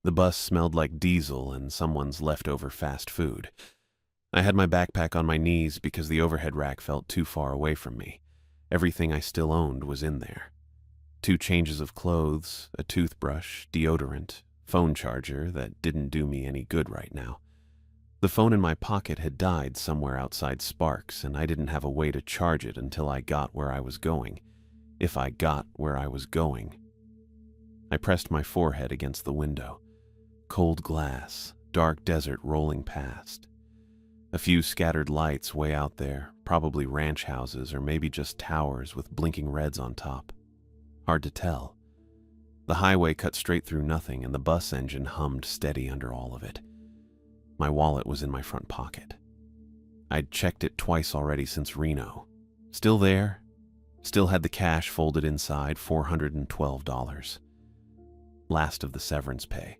The bus smelled like diesel and someone's leftover fast food. I had my backpack on my knees because the overhead rack felt too far away from me. Everything I still owned was in there. 2 changes of clothes, a toothbrush, deodorant, phone charger that didn't do me any good right now. The phone in my pocket had died somewhere outside Sparks, and I didn't have a way to charge it until I got where I was going. If I got where I was going. I pressed my forehead against the window. Cold glass, dark desert rolling past. A few scattered lights way out there, probably ranch houses or maybe just towers with blinking reds on top. Hard to tell. The highway cut straight through nothing, and the bus engine hummed steady under all of it. My wallet was in my front pocket. I'd checked it twice already since Reno. Still there. Still had the cash folded inside, $412. Last of the severance pay.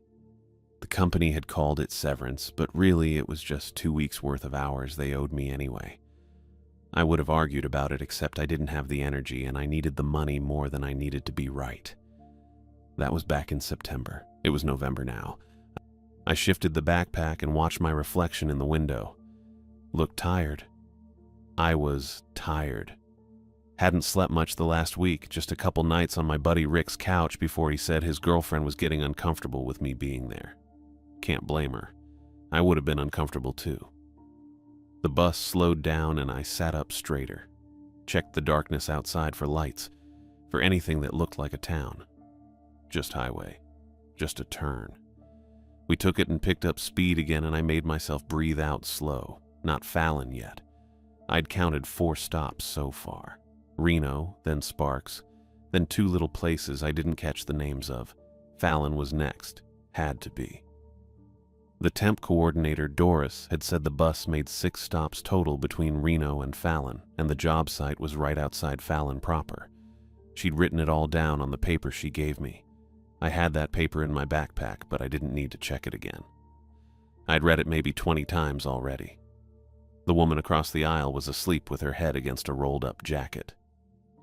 The company had called it severance, but really it was just 2 weeks' worth of hours they owed me anyway. I would have argued about it, except I didn't have the energy and I needed the money more than I needed to be right. That was back in September. It was November now. I shifted the backpack and watched my reflection in the window. Looked tired. I was tired. Hadn't slept much the last week, just a couple nights on my buddy Rick's couch before he said his girlfriend was getting uncomfortable with me being there. Can't blame her. I would have been uncomfortable too. The bus slowed down and I sat up straighter. Checked the darkness outside for lights, for anything that looked like a town. Just highway. Just a turn. We took it and picked up speed again, and I made myself breathe out slow. Not Fallon yet. I'd counted 4 stops so far. Reno, then Sparks, then 2 little places I didn't catch the names of. Fallon was next. Had to be. The temp coordinator, Doris, had said the bus made 6 stops total between Reno and Fallon, and the job site was right outside Fallon proper. She'd written it all down on the paper she gave me. I had that paper in my backpack, but I didn't need to check it again. I'd read it maybe 20 times already. The woman across the aisle was asleep with her head against a rolled-up jacket.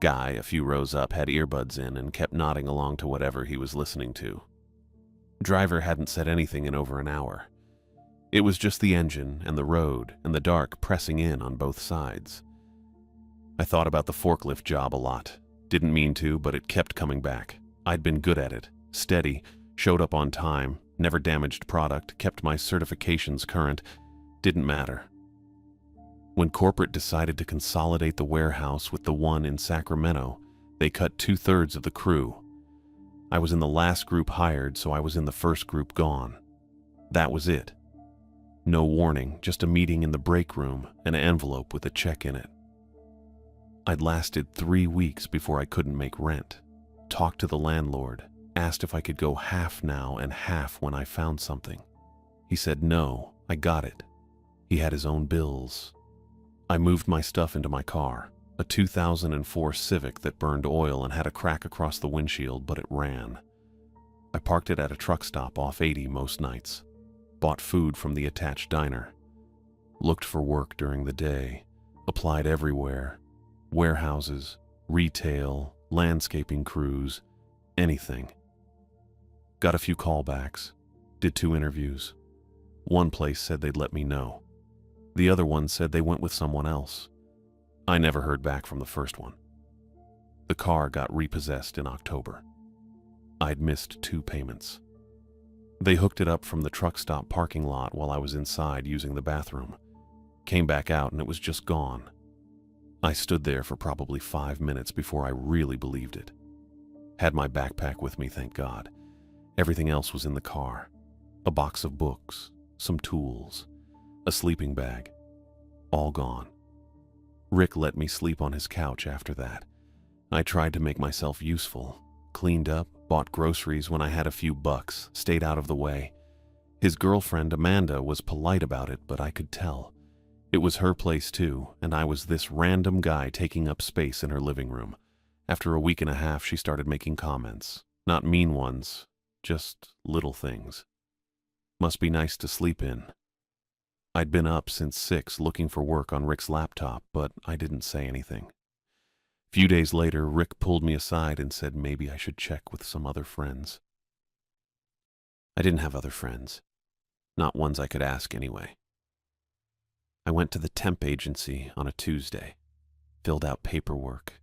Guy, a few rows up, had earbuds in and kept nodding along to whatever he was listening to. Driver hadn't said anything in over an hour. It was just the engine and the road and the dark pressing in on both sides. I thought about the forklift job a lot. Didn't mean to, but it kept coming back. I'd been good at it, steady, showed up on time, never damaged product, kept my certifications current. Didn't matter. When corporate decided to consolidate the warehouse with the one in Sacramento, they cut 2/3 of the crew. I was in the last group hired, so I was in the first group gone. That was it. No warning, just a meeting in the break room, and an envelope with a check in it. I'd lasted 3 weeks before I couldn't make rent. Talked to the landlord, asked if I could go half now and half when I found something. He said no, I got it. He had his own bills. I moved my stuff into my car, a 2004 Civic that burned oil and had a crack across the windshield, but it ran. I parked it at a truck stop off 80 most nights. Bought food from the attached diner. Looked for work during the day. Applied everywhere. Warehouses, retail, landscaping crews, anything. Got a few callbacks. Did 2 interviews. One place said they'd let me know. The other one said they went with someone else. I never heard back from the first one. The car got repossessed in October. I'd missed 2 payments. They hooked it up from the truck stop parking lot while I was inside using the bathroom. Came back out and it was just gone. I stood there for probably 5 minutes before I really believed it. Had my backpack with me, thank God. Everything else was in the car. A box of books, some tools, a sleeping bag. All gone. Rick let me sleep on his couch after that. I tried to make myself useful. Cleaned up, bought groceries when I had a few bucks, stayed out of the way. His girlfriend, Amanda, was polite about it, but I could tell. It was her place too, and I was this random guy taking up space in her living room. After a week and a half, she started making comments. Not mean ones, just little things. Must be nice to sleep in. I'd been up since 6 looking for work on Rick's laptop, but I didn't say anything. Few days later, Rick pulled me aside and said maybe I should check with some other friends. I didn't have other friends. Not ones I could ask anyway. I went to the temp agency on a Tuesday, filled out paperwork,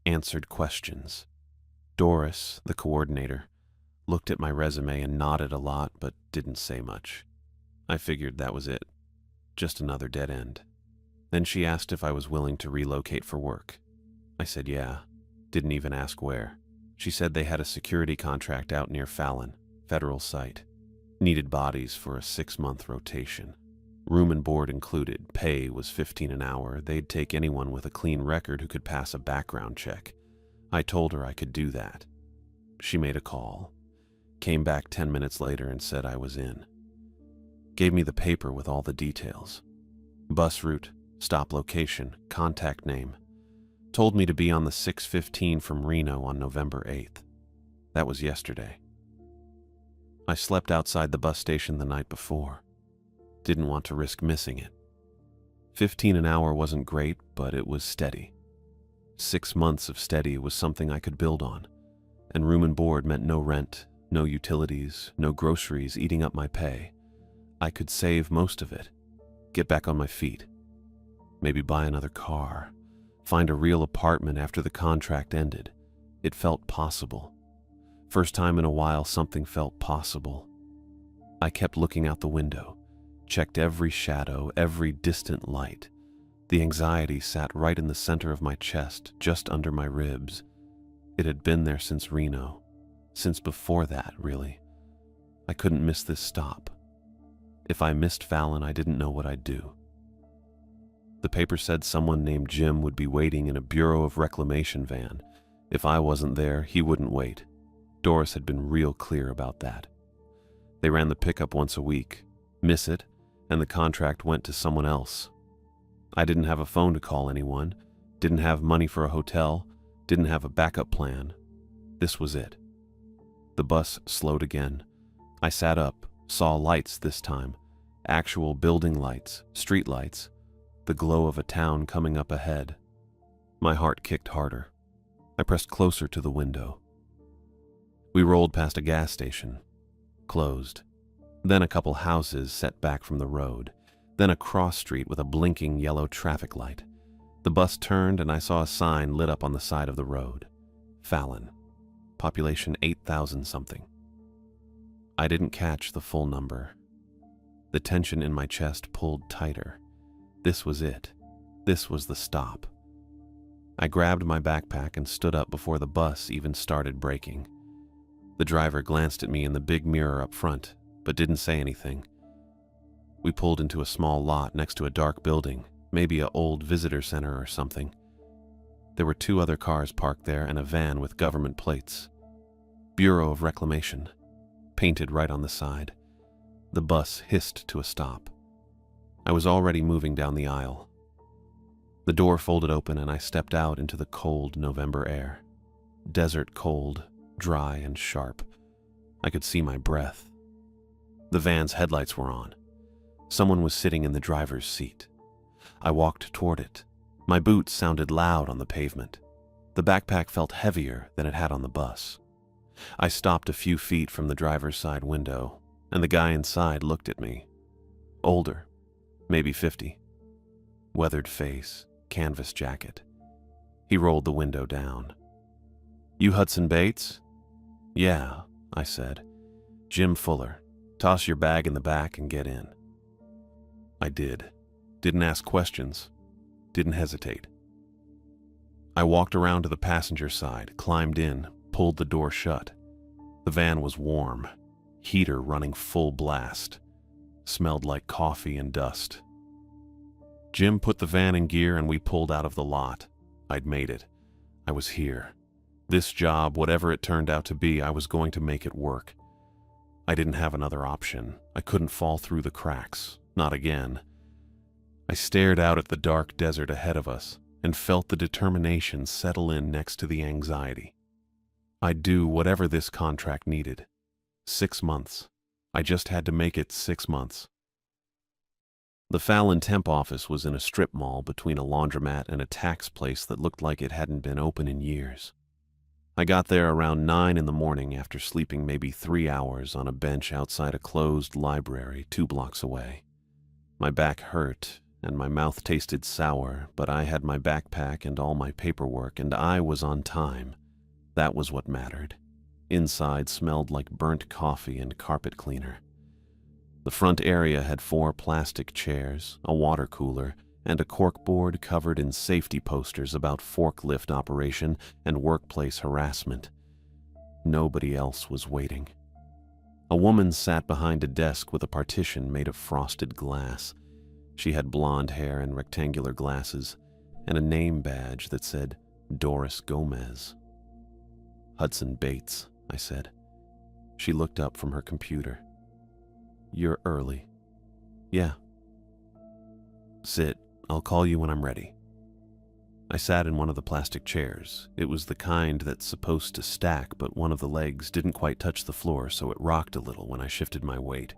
answered questions. Doris, the coordinator, looked at my resume and nodded a lot but didn't say much. I figured that was it. Just another dead end. Then she asked if I was willing to relocate for work. I said yeah. Didn't even ask where. She said they had a security contract out near Fallon, federal site. Needed bodies for a 6-month rotation. Room and board included. Pay was $15 an hour. They'd take anyone with a clean record who could pass a background check. I told her I could do that. She made a call. Came back 10 minutes later and said I was in. Gave me the paper with all the details. Bus route, stop location, contact name. Told me to be on the 6:15 from Reno on November 8th. That was yesterday. I slept outside the bus station the night before. Didn't want to risk missing it. 15 an hour wasn't great, but it was steady. 6 months of steady was something I could build on, and room and board meant no rent, no utilities, no groceries eating up my pay. I could save most of it, get back on my feet, maybe buy another car, find a real apartment after the contract ended. It felt possible. First time in a while something felt possible. I kept looking out the window, checked every shadow, every distant light. The anxiety sat right in the center of my chest, just under my ribs. It had been there since Reno, since before that, really. I couldn't miss this stop. If I missed Fallon, I didn't know what I'd do. The paper said someone named Jim would be waiting in a Bureau of Reclamation van. If I wasn't there, he wouldn't wait. Doris had been real clear about that. They ran the pickup once a week. Miss it, and the contract went to someone else. I didn't have a phone to call anyone, didn't have money for a hotel, didn't have a backup plan. This was it. The bus slowed again. I sat up, saw lights this time, actual building lights, street lights, the glow of a town coming up ahead. My heart kicked harder. I pressed closer to the window. We rolled past a gas station. Closed. Then a couple houses set back from the road. Then a cross street with a blinking yellow traffic light. The bus turned and I saw a sign lit up on the side of the road. Fallon. Population 8,000 something. I didn't catch the full number. The tension in my chest pulled tighter. This was it. This was the stop. I grabbed my backpack and stood up before the bus even started braking. The driver glanced at me in the big mirror up front, but didn't say anything. We pulled into a small lot next to a dark building, maybe an old visitor center or something. There were 2 other cars parked there and a van with government plates. Bureau of Reclamation, painted right on the side. The bus hissed to a stop. I was already moving down the aisle. The door folded open and I stepped out into the cold November air. Desert cold, dry and sharp. I could see my breath. The van's headlights were on. Someone was sitting in the driver's seat. I walked toward it. My boots sounded loud on the pavement. The backpack felt heavier than it had on the bus. I stopped a few feet from the driver's side window, and the guy inside looked at me. Older, maybe 50. Weathered face, canvas jacket. He rolled the window down. "You Hudson Bates?" "Yeah," I said. "Jim Fuller. Toss your bag in the back and get in." I did. Didn't ask questions. Didn't hesitate. I walked around to the passenger side, climbed in, pulled the door shut. The van was warm, heater running full blast. Smelled like coffee and dust. Jim put the van in gear and we pulled out of the lot. I'd made it. I was here. This job, whatever it turned out to be, I was going to make it work. I didn't have another option. I couldn't fall through the cracks. Not again. I stared out at the dark desert ahead of us and felt the determination settle in next to the anxiety. I'd do whatever this contract needed. 6 months. I just had to make it 6 months. The Fallon temp office was in a strip mall between a laundromat and a tax place that looked like it hadn't been open in years. I got there around 9 in the morning after sleeping maybe 3 hours on a bench outside a closed library 2 blocks away. My back hurt and my mouth tasted sour, but I had my backpack and all my paperwork, and I was on time. That was what mattered. Inside smelled like burnt coffee and carpet cleaner. The front area had 4 plastic chairs, a water cooler, and a corkboard covered in safety posters about forklift operation and workplace harassment. Nobody else was waiting. A woman sat behind a desk with a partition made of frosted glass. She had blonde hair and rectangular glasses, and a name badge that said Doris Gomez. "Hudson Bates," I said. She looked up from her computer. "You're early." "Yeah." "Sit. I'll call you when I'm ready." I sat in one of the plastic chairs. It was the kind that's supposed to stack, but one of the legs didn't quite touch the floor, so it rocked a little when I shifted my weight.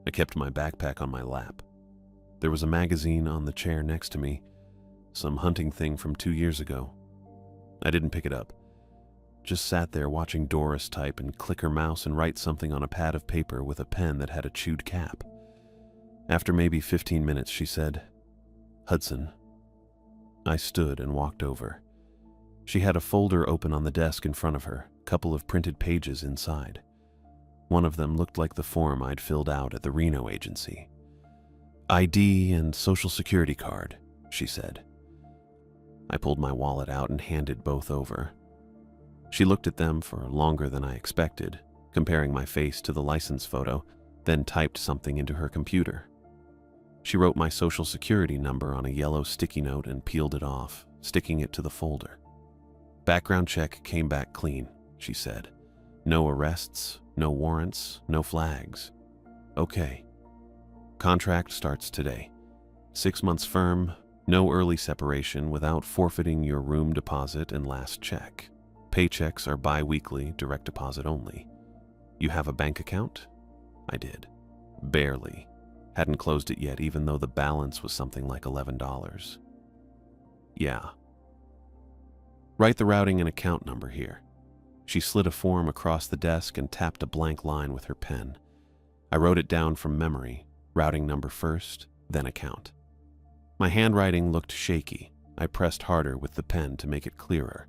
I kept my backpack on my lap. There was a magazine on the chair next to me, some hunting thing from 2 years ago. I didn't pick it up. Just sat there watching Doris type and click her mouse and write something on a pad of paper with a pen that had a chewed cap. After maybe 15 minutes, she said, "Hudson." I stood and walked over. She had a folder open on the desk in front of her, a couple of printed pages inside. One of them looked like the form I'd filled out at the Reno agency. "ID and social security card," she said. I pulled my wallet out and handed both over. She looked at them for longer than I expected, comparing my face to the license photo, then typed something into her computer. She wrote my social security number on a yellow sticky note and peeled it off, sticking it to the folder. "Background check came back clean," she said. "No arrests, no warrants, no flags. Okay. Contract starts today. 6 months firm, no early separation without forfeiting your room deposit and last check. Paychecks are bi-weekly, direct deposit only. You have a bank account?" I did. Barely. Hadn't closed it yet, even though the balance was something like $11. "Yeah." "Write the routing and account number here." She slid a form across the desk and tapped a blank line with her pen. I wrote it down from memory, routing number first, then account. My handwriting looked shaky. I pressed harder with the pen to make it clearer.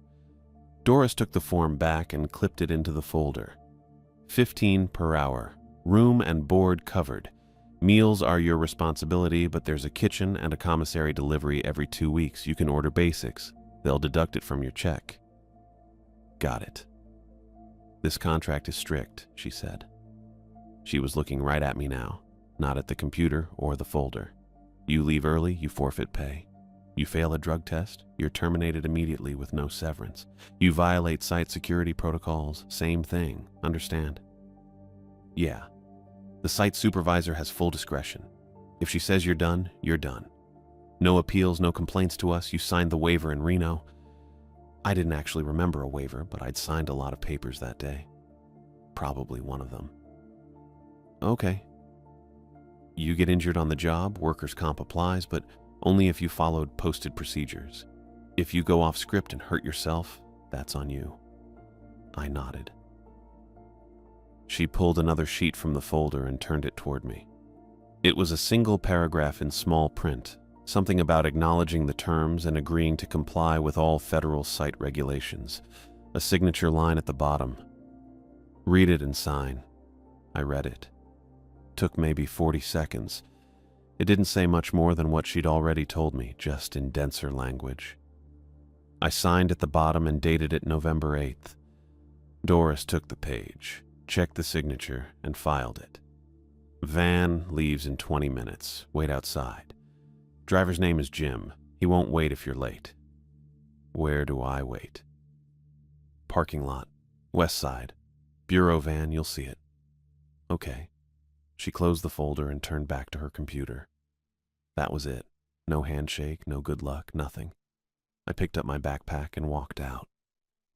Doris took the form back and clipped it into the folder. 15 per hour. Room and board covered. Meals are your responsibility, but there's a kitchen and a commissary delivery every 2 weeks. You can order basics. They'll deduct it from your check. Got it. "This contract is strict," she said. She was looking right at me now, not at the computer or the folder. "You leave early, you forfeit pay. You fail a drug test, you're terminated immediately with no severance. You violate site security protocols, same thing, understand?" "Yeah. The site supervisor has full discretion. If she says you're done, you're done. No appeals, no complaints to us. You signed the waiver in Reno." I didn't actually remember a waiver, but I'd signed a lot of papers that day. Probably one of them. "Okay. You get injured on the job, workers' comp applies, but only if you followed posted procedures. If you go off script and hurt yourself, that's on you." I nodded. She pulled another sheet from the folder and turned it toward me. It was a single paragraph in small print, something about acknowledging the terms and agreeing to comply with all federal site regulations. A signature line at the bottom. "Read it and sign." I read it. Took maybe 40 seconds. It didn't say much more than what she'd already told me, just in denser language. I signed at the bottom and dated it November 8th. Doris took the page, checked the signature, and filed it. "Van leaves in 20 minutes. Wait outside. Driver's name is Jim. He won't wait if you're late." Where do I wait? "Parking lot. West side. Bureau van, you'll see it." "Okay." She closed the folder and turned back to her computer. That was it. No handshake, no good luck, nothing. I picked up my backpack and walked out.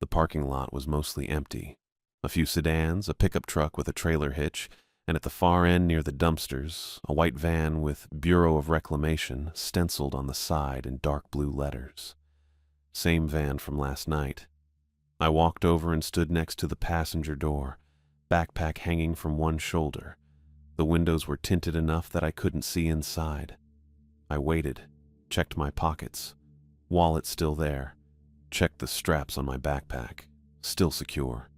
The parking lot was mostly empty. A few sedans, a pickup truck with a trailer hitch, and at the far end near the dumpsters, a white van with Bureau of Reclamation stenciled on the side in dark blue letters. Same van from last night. I walked over and stood next to the passenger door, backpack hanging from one shoulder. The windows were tinted enough that I couldn't see inside. I waited, checked my pockets. Wallet still there. Checked the straps on my backpack. Still secure.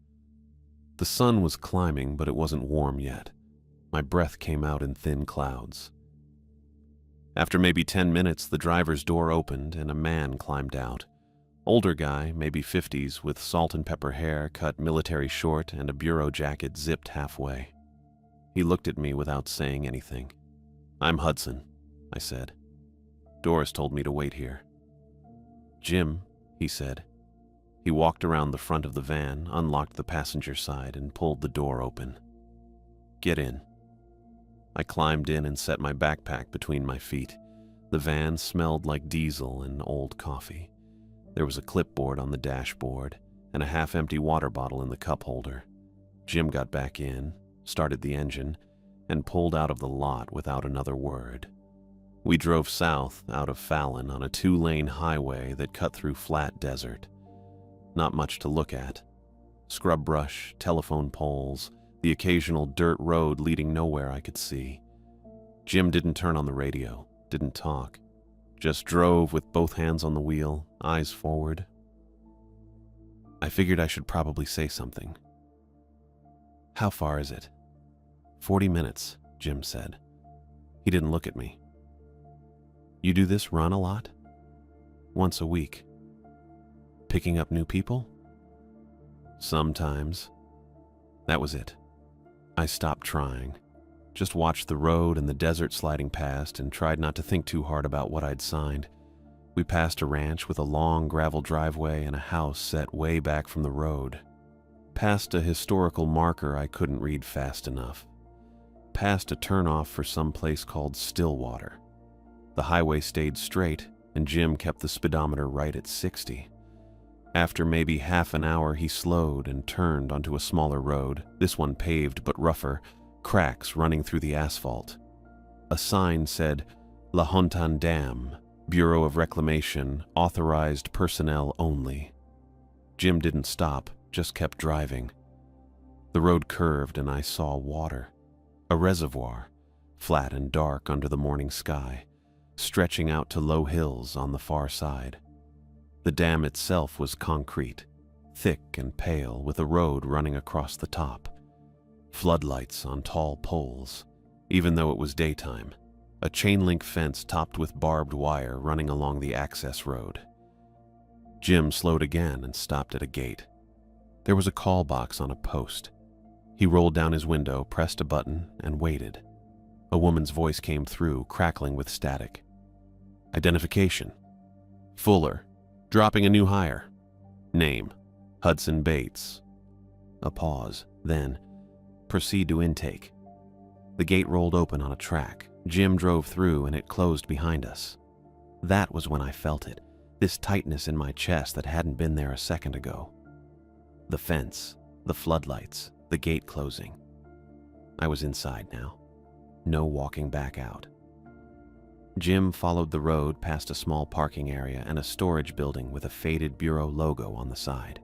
The sun was climbing, but it wasn't warm yet. My breath came out in thin clouds. After maybe 10 minutes, the driver's door opened and a man climbed out. Older guy, maybe 50s, with salt and pepper hair, cut military short, and a bureau jacket zipped halfway. He looked at me without saying anything. "I'm Hudson," I said. "Doris told me to wait here." "Jim," he said. He walked around the front of the van, unlocked the passenger side, and pulled the door open. "Get in." I climbed in and set my backpack between my feet. The van smelled like diesel and old coffee. There was a clipboard on the dashboard and a half-empty water bottle in the cup holder. Jim got back in, started the engine, and pulled out of the lot without another word. We drove south out of Fallon on a 2-lane highway that cut through flat desert. Not much to look at. Scrub brush, telephone poles, the occasional dirt road leading nowhere I could see. Jim didn't turn on the radio, didn't talk. Just drove with both hands on the wheel, eyes forward. I figured I should probably say something. "How far is it?" 40 minutes, Jim said. He didn't look at me. "You do this run a lot?" "Once a week." "Picking up new people?" "Sometimes." That was it. I stopped trying. Just watched the road and the desert sliding past and tried not to think too hard about what I'd signed. We passed a ranch with a long gravel driveway and a house set way back from the road. Past a historical marker I couldn't read fast enough. Past a turnoff for some place called Stillwater. The highway stayed straight, and Jim kept the speedometer right at 60. After maybe half an hour, he slowed and turned onto a smaller road, this one paved but rougher, cracks running through the asphalt. A sign said, "La Hontan Dam, Bureau of Reclamation, authorized personnel only." Jim didn't stop, just kept driving. The road curved and I saw water. A reservoir, flat and dark under the morning sky, stretching out to low hills on the far side. The dam itself was concrete, thick and pale, with a road running across the top. Floodlights on tall poles, even though it was daytime. A chain-link fence topped with barbed wire running along the access road. Jim slowed again and stopped at a gate. There was a call box on a post. He rolled down his window, pressed a button, and waited. A woman's voice came through, crackling with static. "Identification. Fuller. Dropping a new hire. Name. Hudson Bates." A pause, then, "Proceed to intake." The gate rolled open on a track. Jim drove through and it closed behind us. That was when I felt it, this tightness in my chest that hadn't been there a second ago. The fence, the floodlights, the gate closing. I was inside now. No walking back out. Jim followed the road past a small parking area and a storage building with a faded bureau logo on the side.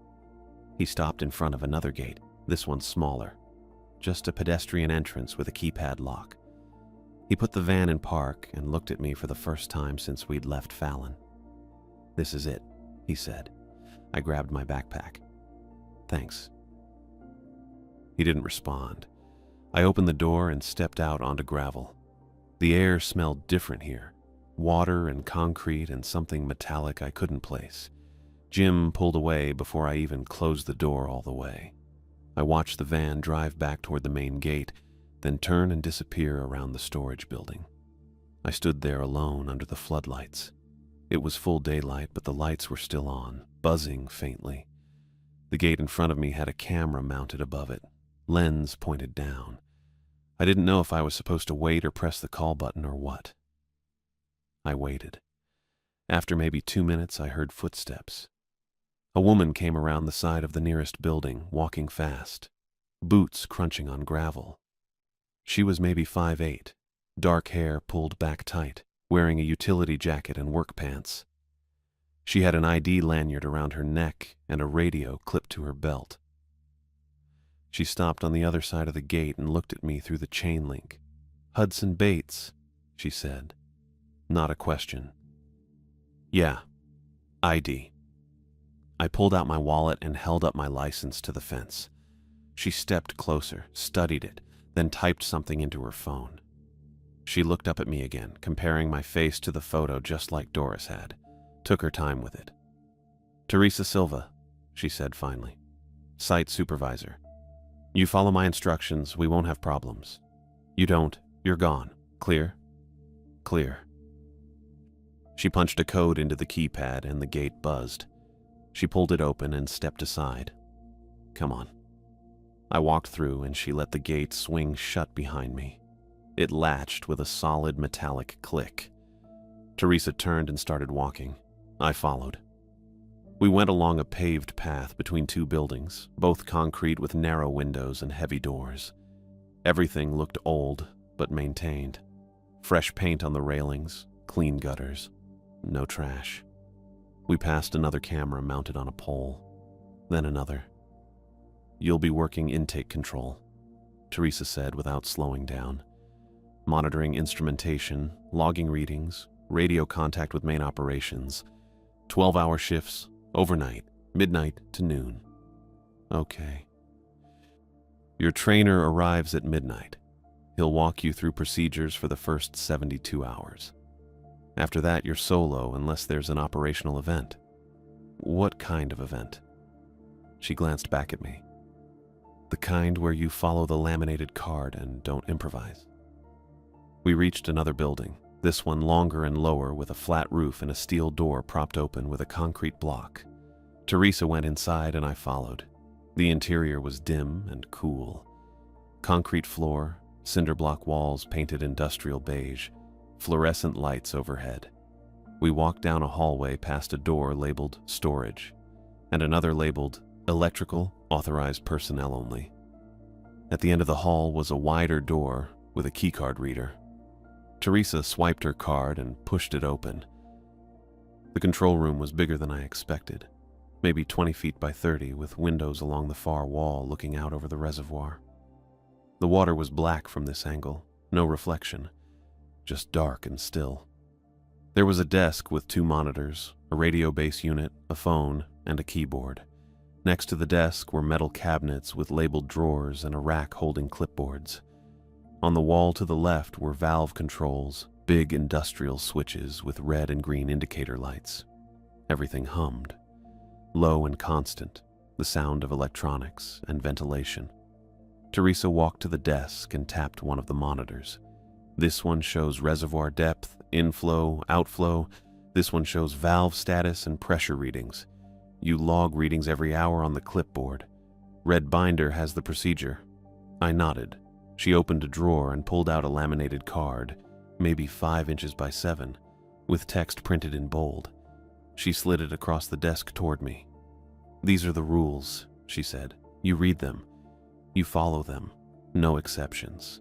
He stopped in front of another gate, this one smaller. Just a pedestrian entrance with a keypad lock. He put the van in park and looked at me for the first time since we'd left Fallon. "This is it," he said. I grabbed my backpack. "Thanks." He didn't respond. I opened the door and stepped out onto gravel. The air smelled different here. Water and concrete and something metallic I couldn't place. Jim pulled away before I even closed the door all the way. I watched the van drive back toward the main gate, then turn and disappear around the storage building. I stood there alone under the floodlights. It was full daylight, but the lights were still on, buzzing faintly. The gate in front of me had a camera mounted above it, lens pointed down. I didn't know if I was supposed to wait or press the call button or what. I waited. After maybe 2 minutes, I heard footsteps. A woman came around the side of the nearest building, walking fast, boots crunching on gravel. She was maybe 5'8", dark hair pulled back tight, wearing a utility jacket and work pants. She had an ID lanyard around her neck and a radio clipped to her belt. She stopped on the other side of the gate and looked at me through the chain link. "Hudson Bates," she said. Not a question. "Yeah, ID." I pulled out my wallet and held up my license to the fence. She stepped closer, studied it, then typed something into her phone. She looked up at me again, comparing my face to the photo just like Doris had. Took her time with it. "Teresa Silva," she said finally. "Site supervisor. You follow my instructions, we won't have problems. You don't, you're gone. Clear?" "Clear." She punched a code into the keypad and the gate buzzed. She pulled it open and stepped aside. "Come on." I walked through and she let the gate swing shut behind me. It latched with a solid metallic click. Teresa turned and started walking. I followed. We went along a paved path between two buildings, both concrete with narrow windows and heavy doors. Everything looked old, but maintained. Fresh paint on the railings, clean gutters, no trash. We passed another camera mounted on a pole, then another. "You'll be working intake control," Teresa said without slowing down. "Monitoring instrumentation, logging readings, radio contact with main operations. 12-hour shifts, overnight, midnight to noon." "Okay." "Your trainer arrives at midnight. He'll walk you through procedures for the first 72 hours. After that, you're solo unless there's an operational event." "What kind of event?" She glanced back at me. "The kind where you follow the laminated card and don't improvise." We reached another building, this one longer and lower with a flat roof and a steel door propped open with a concrete block. Teresa went inside and I followed. The interior was dim and cool. Concrete floor, cinder block walls painted industrial beige, fluorescent lights overhead. We walked down a hallway past a door labeled storage and another labeled electrical, authorized personnel only. At the end of the hall was a wider door with a keycard reader. Teresa swiped her card and pushed it open. The control room was bigger than I expected, maybe 20 feet by 30 with windows along the far wall looking out over the reservoir. The water was black from this angle, no reflection, just dark and still. There was a desk with 2 monitors, a radio base unit, a phone, and a keyboard. Next to the desk were metal cabinets with labeled drawers and a rack holding clipboards. On the wall to the left were valve controls, big industrial switches with red and green indicator lights. Everything hummed, low and constant, the sound of electronics and ventilation. Teresa walked to the desk and tapped one of the monitors. "This one shows reservoir depth, inflow, outflow. This one shows valve status and pressure readings. You log readings every hour on the clipboard. Red binder has the procedure." I nodded. She opened a drawer and pulled out a laminated card, maybe 5 inches by 7, with text printed in bold. She slid it across the desk toward me. "These are the rules," she said. "You read them. You follow them. No exceptions."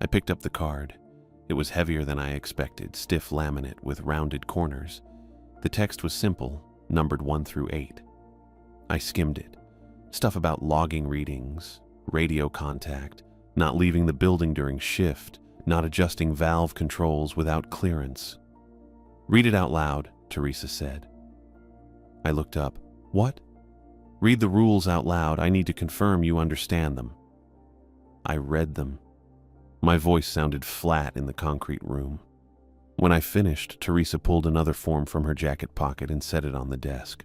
I picked up the card. It was heavier than I expected, stiff laminate with rounded corners. The text was simple, numbered 1 through 8. I skimmed it. Stuff about logging readings, radio contact, not leaving the building during shift, not adjusting valve controls without clearance. "Read it out loud," Teresa said. I looked up. "What?" "Read the rules out loud. I need to confirm you understand them." I read them. My voice sounded flat in the concrete room. When I finished, Teresa pulled another form from her jacket pocket and set it on the desk.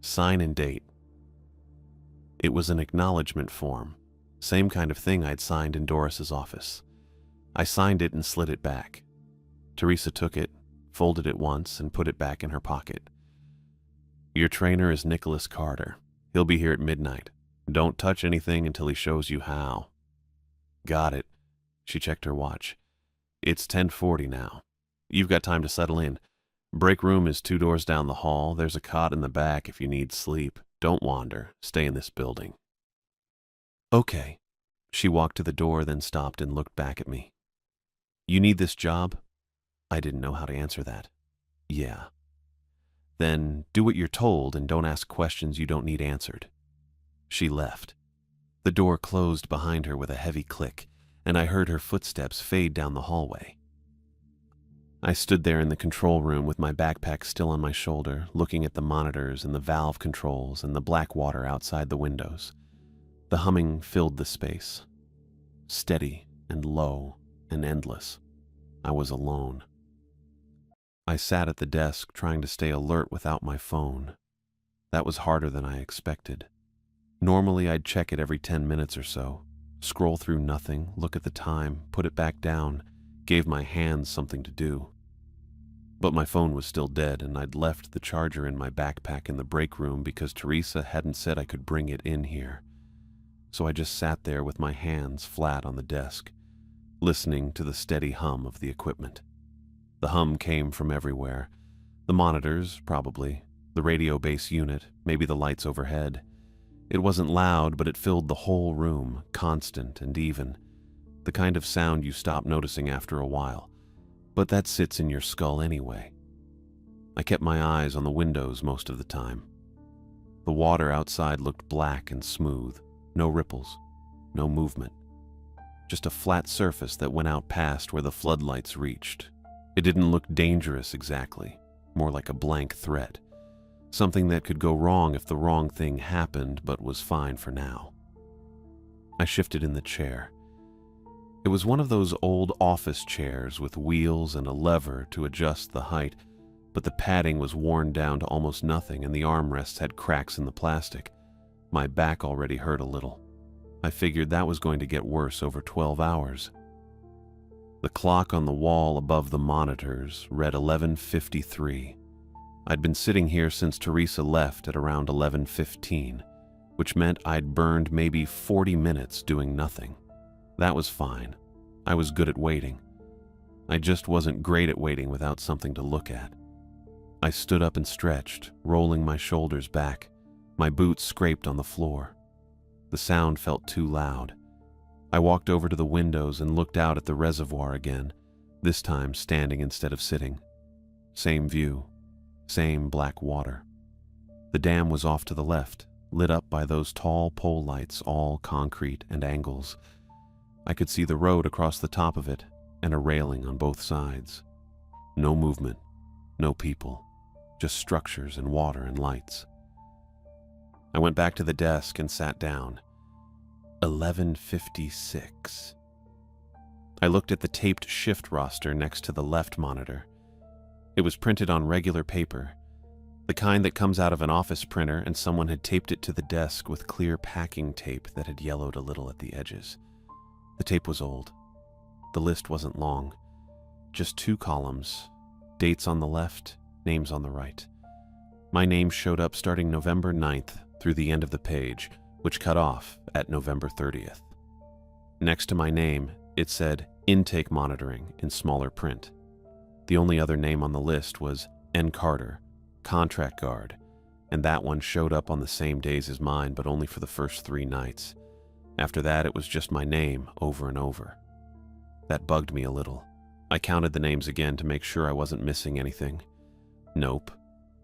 "Sign and date." It was an acknowledgement form, same kind of thing I'd signed in Doris's office. I signed it and slid it back. Teresa took it, folded it once, and put it back in her pocket. "Your trainer is Nicholas Carter. He'll be here at midnight. Don't touch anything until he shows you how." "Got it." She checked her watch. "It's 10:40 now. You've got time to settle in. Break room is 2 doors down the hall. There's a cot in the back if you need sleep. Don't wander. Stay in this building." "Okay." She walked to the door, then stopped and looked back at me. "You need this job?" I didn't know how to answer that. Yeah. Then do what you're told and don't ask questions you don't need answered. She left. The door closed behind her with a heavy click, and I heard her footsteps fade down the hallway. I stood there in the control room with my backpack still on my shoulder, looking at the monitors and the valve controls and the black water outside the windows. The humming filled the space. Steady and low and endless. I was alone. I sat at the desk trying to stay alert without my phone. That was harder than I expected. Normally I'd check it every 10 minutes or so, scroll through nothing, look at the time, put it back down, gave my hands something to do. But my phone was still dead, and I'd left the charger in my backpack in the break room because Teresa hadn't said I could bring it in here. So I just sat there with my hands flat on the desk, listening to the steady hum of the equipment. The hum came from everywhere. The monitors, probably. The radio base unit, maybe the lights overhead. It wasn't loud, but it filled the whole room, constant and even. The kind of sound you stop noticing after a while. But that sits in your skull anyway. I kept my eyes on the windows most of the time. The water outside looked black and smooth. No ripples, no movement. Just a flat surface that went out past where the floodlights reached. It didn't look dangerous exactly, more like a blank threat. Something that could go wrong if the wrong thing happened, but was fine for now. I shifted in the chair. It was one of those old office chairs with wheels and a lever to adjust the height, but the padding was worn down to almost nothing and the armrests had cracks in the plastic. My back already hurt a little. I figured that was going to get worse over 12 hours. The clock on the wall above the monitors read 11:53. I'd been sitting here since Teresa left at around 11:15, which meant I'd burned maybe 40 minutes doing nothing. That was fine. I was good at waiting. I just wasn't great at waiting without something to look at. I stood up and stretched, rolling my shoulders back. My boots scraped on the floor. The sound felt too loud. I walked over to the windows and looked out at the reservoir again, this time standing instead of sitting. Same view, same black water. The dam was off to the left, lit up by those tall pole lights, all concrete and angles. I could see the road across the top of it and a railing on both sides. No movement, no people, just structures and water and lights. I went back to the desk and sat down. 11:56. I looked at the taped shift roster next to the left monitor. It was printed on regular paper, the kind that comes out of an office printer, and someone had taped it to the desk with clear packing tape that had yellowed a little at the edges. The tape was old. The list wasn't long. Just 2 columns, dates on the left, names on the right. My name showed up starting November 9th through the end of the page, which cut off at November 30th. Next to my name, it said Intake Monitoring in smaller print. The only other name on the list was N. Carter, Contract Guard, and that one showed up on the same days as mine, but only for the first 3 nights. After that, it was just my name over and over. That bugged me a little. I counted the names again to make sure I wasn't missing anything. Nope.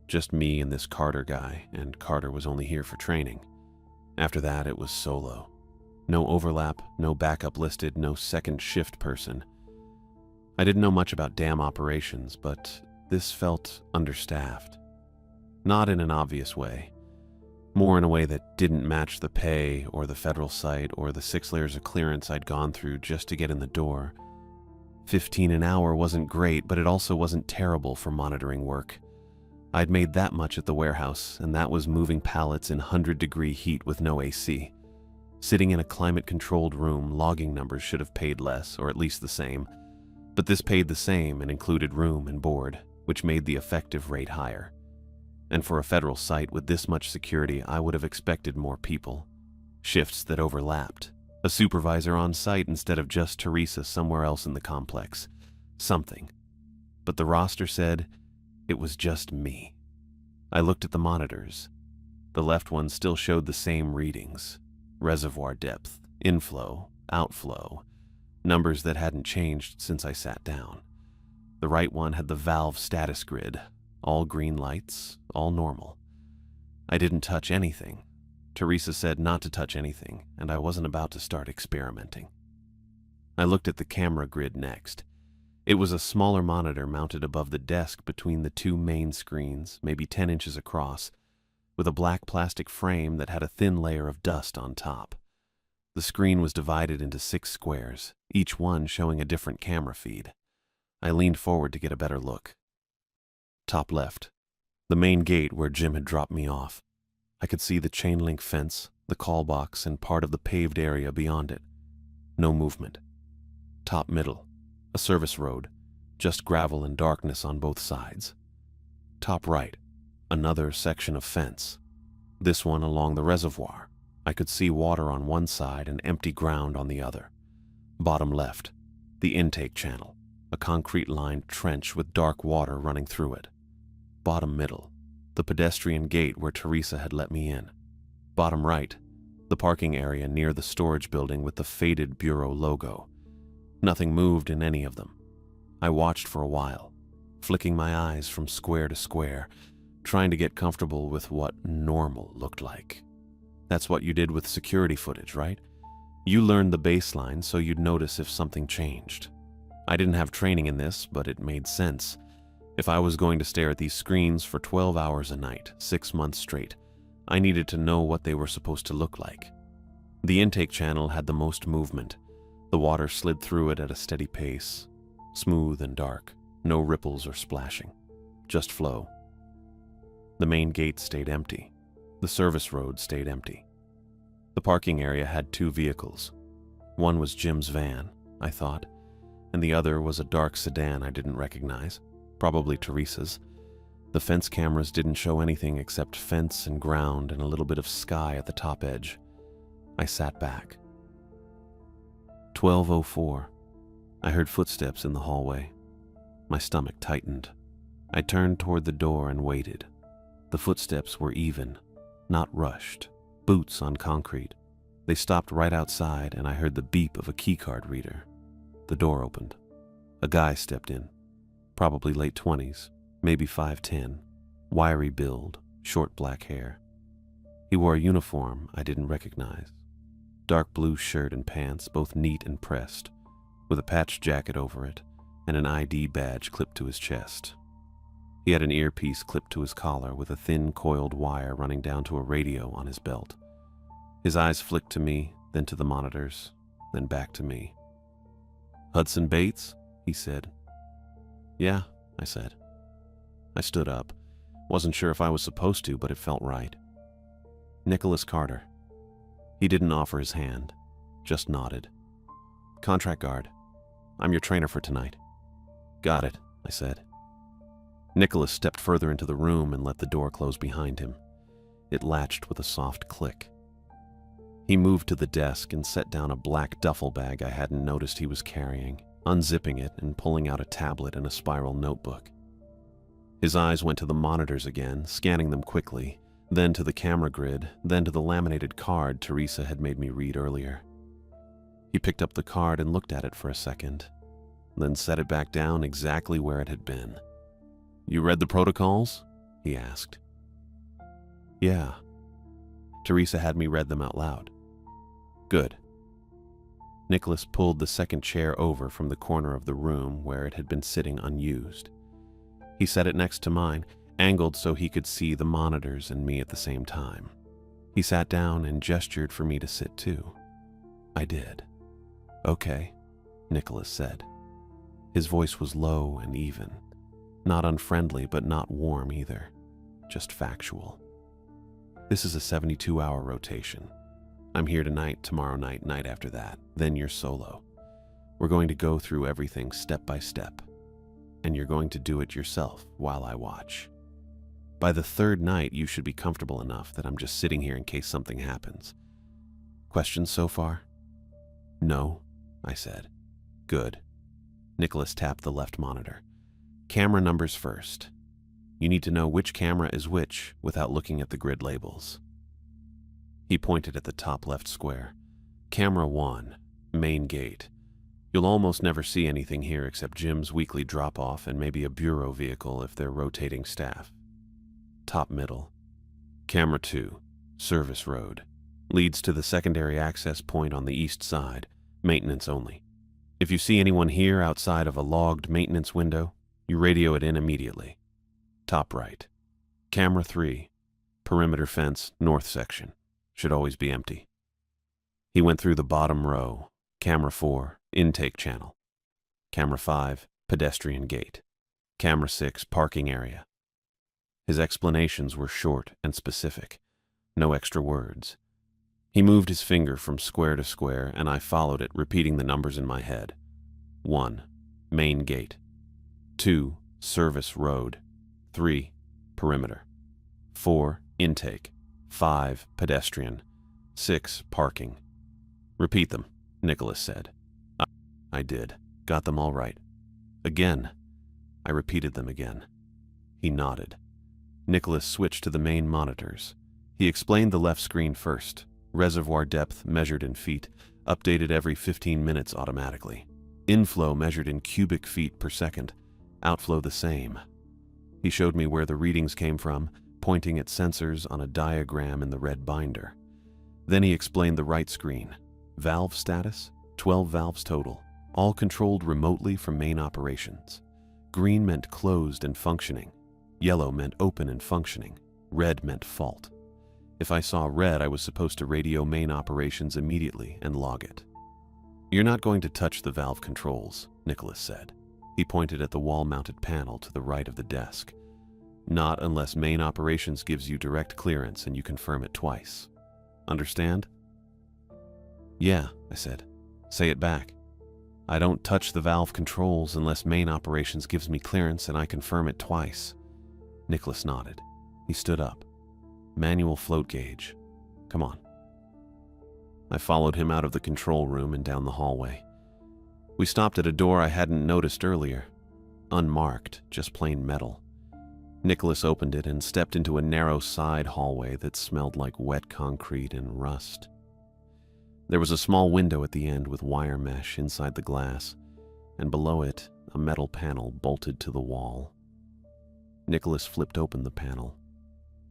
Just me and this Carter guy, and Carter was only here for training. After that, it was solo. No overlap, no backup listed, no second shift person. I didn't know much about dam operations, but this felt understaffed. Not in an obvious way. More in a way that didn't match the pay or the federal site or the 6 layers of clearance I'd gone through just to get in the door. 15 an hour wasn't great, but it also wasn't terrible for monitoring work. I'd made that much at the warehouse, and that was moving pallets in 100-degree heat with no AC. Sitting in a climate-controlled room, logging numbers should have paid less, or at least the same. But this paid the same and included room and board, which made the effective rate higher. And for a federal site with this much security, I would have expected more people. Shifts that overlapped. A supervisor on site instead of just Teresa somewhere else in the complex. Something. But the roster said it was just me. I looked at the monitors. The left one still showed the same readings. Reservoir depth, inflow, outflow. Numbers that hadn't changed since I sat down. The right one had the valve status grid, all green lights, all normal. I didn't touch anything. Teresa said not to touch anything, and I wasn't about to start experimenting. I looked at the camera grid next. It was a smaller monitor mounted above the desk between the two main screens, maybe 10 inches across, with a black plastic frame that had a thin layer of dust on top. The screen was divided into 6 squares, each one showing a different camera feed. I leaned forward to get a better look. Top left, the main gate where Jim had dropped me off. I could see the chain link fence, the call box, and part of the paved area beyond it. No movement. Top middle, a service road, just gravel and darkness on both sides. Top right, another section of fence. This one along the reservoir. I could see water on one side and empty ground on the other. Bottom left, the intake channel, a concrete-lined trench with dark water running through it. Bottom middle, the pedestrian gate where Teresa had let me in. Bottom right, the parking area near the storage building with the faded bureau logo. Nothing moved in any of them. I watched for a while, flicking my eyes from square to square, trying to get comfortable with what normal looked like. That's what you did with security footage, right? You learned the baseline so you'd notice if something changed. I didn't have training in this, but it made sense. If I was going to stare at these screens for 12 hours a night, 6 months straight, I needed to know what they were supposed to look like. The intake channel had the most movement. The water slid through it at a steady pace, smooth and dark, no ripples or splashing, just flow. The main gate stayed empty. The service road stayed empty. The parking area had 2 vehicles. One was Jim's van, I thought, and the other was a dark sedan I didn't recognize, probably Teresa's. The fence cameras didn't show anything except fence and ground and a little bit of sky at the top edge. I sat back. 12:04. I heard footsteps in the hallway. My stomach tightened. I turned toward the door and waited. The footsteps were even, not rushed. Boots on concrete. They stopped right outside and I heard the beep of a keycard reader. The door opened. A guy stepped in. Probably late 20s, maybe 5'10", wiry build, short black hair. He wore a uniform I didn't recognize. Dark blue shirt and pants, both neat and pressed, with a patched jacket over it and an ID badge clipped to his chest. He had an earpiece clipped to his collar with a thin coiled wire running down to a radio on his belt. His eyes flicked to me, then to the monitors, then back to me. "Hudson Bates?" he said. "Yeah," I said. I stood up. Wasn't sure if I was supposed to, but it felt right. "Nicholas Carter." He didn't offer his hand, just nodded. "Contract guard. I'm your trainer for tonight." "Got it," I said. Nicholas stepped further into the room and let the door close behind him. It latched with a soft click. He moved to the desk and set down a black duffel bag I hadn't noticed he was carrying, unzipping it and pulling out a tablet and a spiral notebook. His eyes went to the monitors again, scanning them quickly, then to the camera grid, then to the laminated card Teresa had made me read earlier. He picked up the card and looked at it for a second, then set it back down exactly where it had been. "You read the protocols?" he asked. "Yeah." Teresa had me read them out loud. "Good." Nicholas pulled the second chair over from the corner of the room where it had been sitting unused. He set it next to mine, angled so he could see the monitors and me at the same time. He sat down and gestured for me to sit too. I did. "Okay," Nicholas said. His voice was low and even. Not unfriendly, but not warm either. Just factual. "This is a 72-hour rotation. I'm here tonight, tomorrow night, night after that. Then you're solo. We're going to go through everything step by step. And you're going to do it yourself while I watch. By the 3rd night, you should be comfortable enough that I'm just sitting here in case something happens. Questions so far?" "No," I said. "Good." Nicholas tapped the left monitor. "Camera numbers first. You need to know which camera is which without looking at the grid labels." He pointed at the top left square. "Camera 1, main gate. You'll almost never see anything here except Jim's weekly drop-off and maybe a bureau vehicle if they're rotating staff. Top middle. Camera 2, service road. Leads to the secondary access point on the east side, maintenance only. If you see anyone here outside of a logged maintenance window, you radio it in immediately. Top right. Camera 3, perimeter fence, north section. Should always be empty. He went through the bottom row. Camera 4, intake channel. Camera 5, pedestrian gate. Camera 6, parking area. His explanations were short and specific. No extra words. He moved his finger from square to square, and I followed it, repeating the numbers in my head. 1, main gate. 2, service road. 3, perimeter. 4, intake. 5, pedestrian. 6, parking. Repeat them, Nicholas said. I did. Got them all right. Again. I repeated them again. He nodded. Nicholas switched to the main monitors. He explained the left screen first. Reservoir depth measured in feet, updated every 15 minutes automatically. Inflow measured in cubic feet per second, outflow the same. He showed me where the readings came from, pointing at sensors on a diagram in the red binder. Then he explained the right screen. Valve status, 12 valves total, all controlled remotely from main operations. Green meant closed and functioning. Yellow meant open and functioning. Red meant fault. If I saw red, I was supposed to radio main operations immediately and log it. You're not going to touch the valve controls, Nicholas said. He pointed at the wall-mounted panel to the right of the desk. Not unless main operations gives you direct clearance and you confirm it twice. Understand? Yeah, I said. Say it back. I don't touch the valve controls unless main operations gives me clearance and I confirm it twice. Nicholas nodded. He stood up. Manual float gauge. Come on. I followed him out of the control room and down the hallway. We stopped at a door I hadn't noticed earlier. Unmarked, just plain metal. Nicholas opened it and stepped into a narrow side hallway that smelled like wet concrete and rust. There was a small window at the end with wire mesh inside the glass, and below it, a metal panel bolted to the wall. Nicholas flipped open the panel.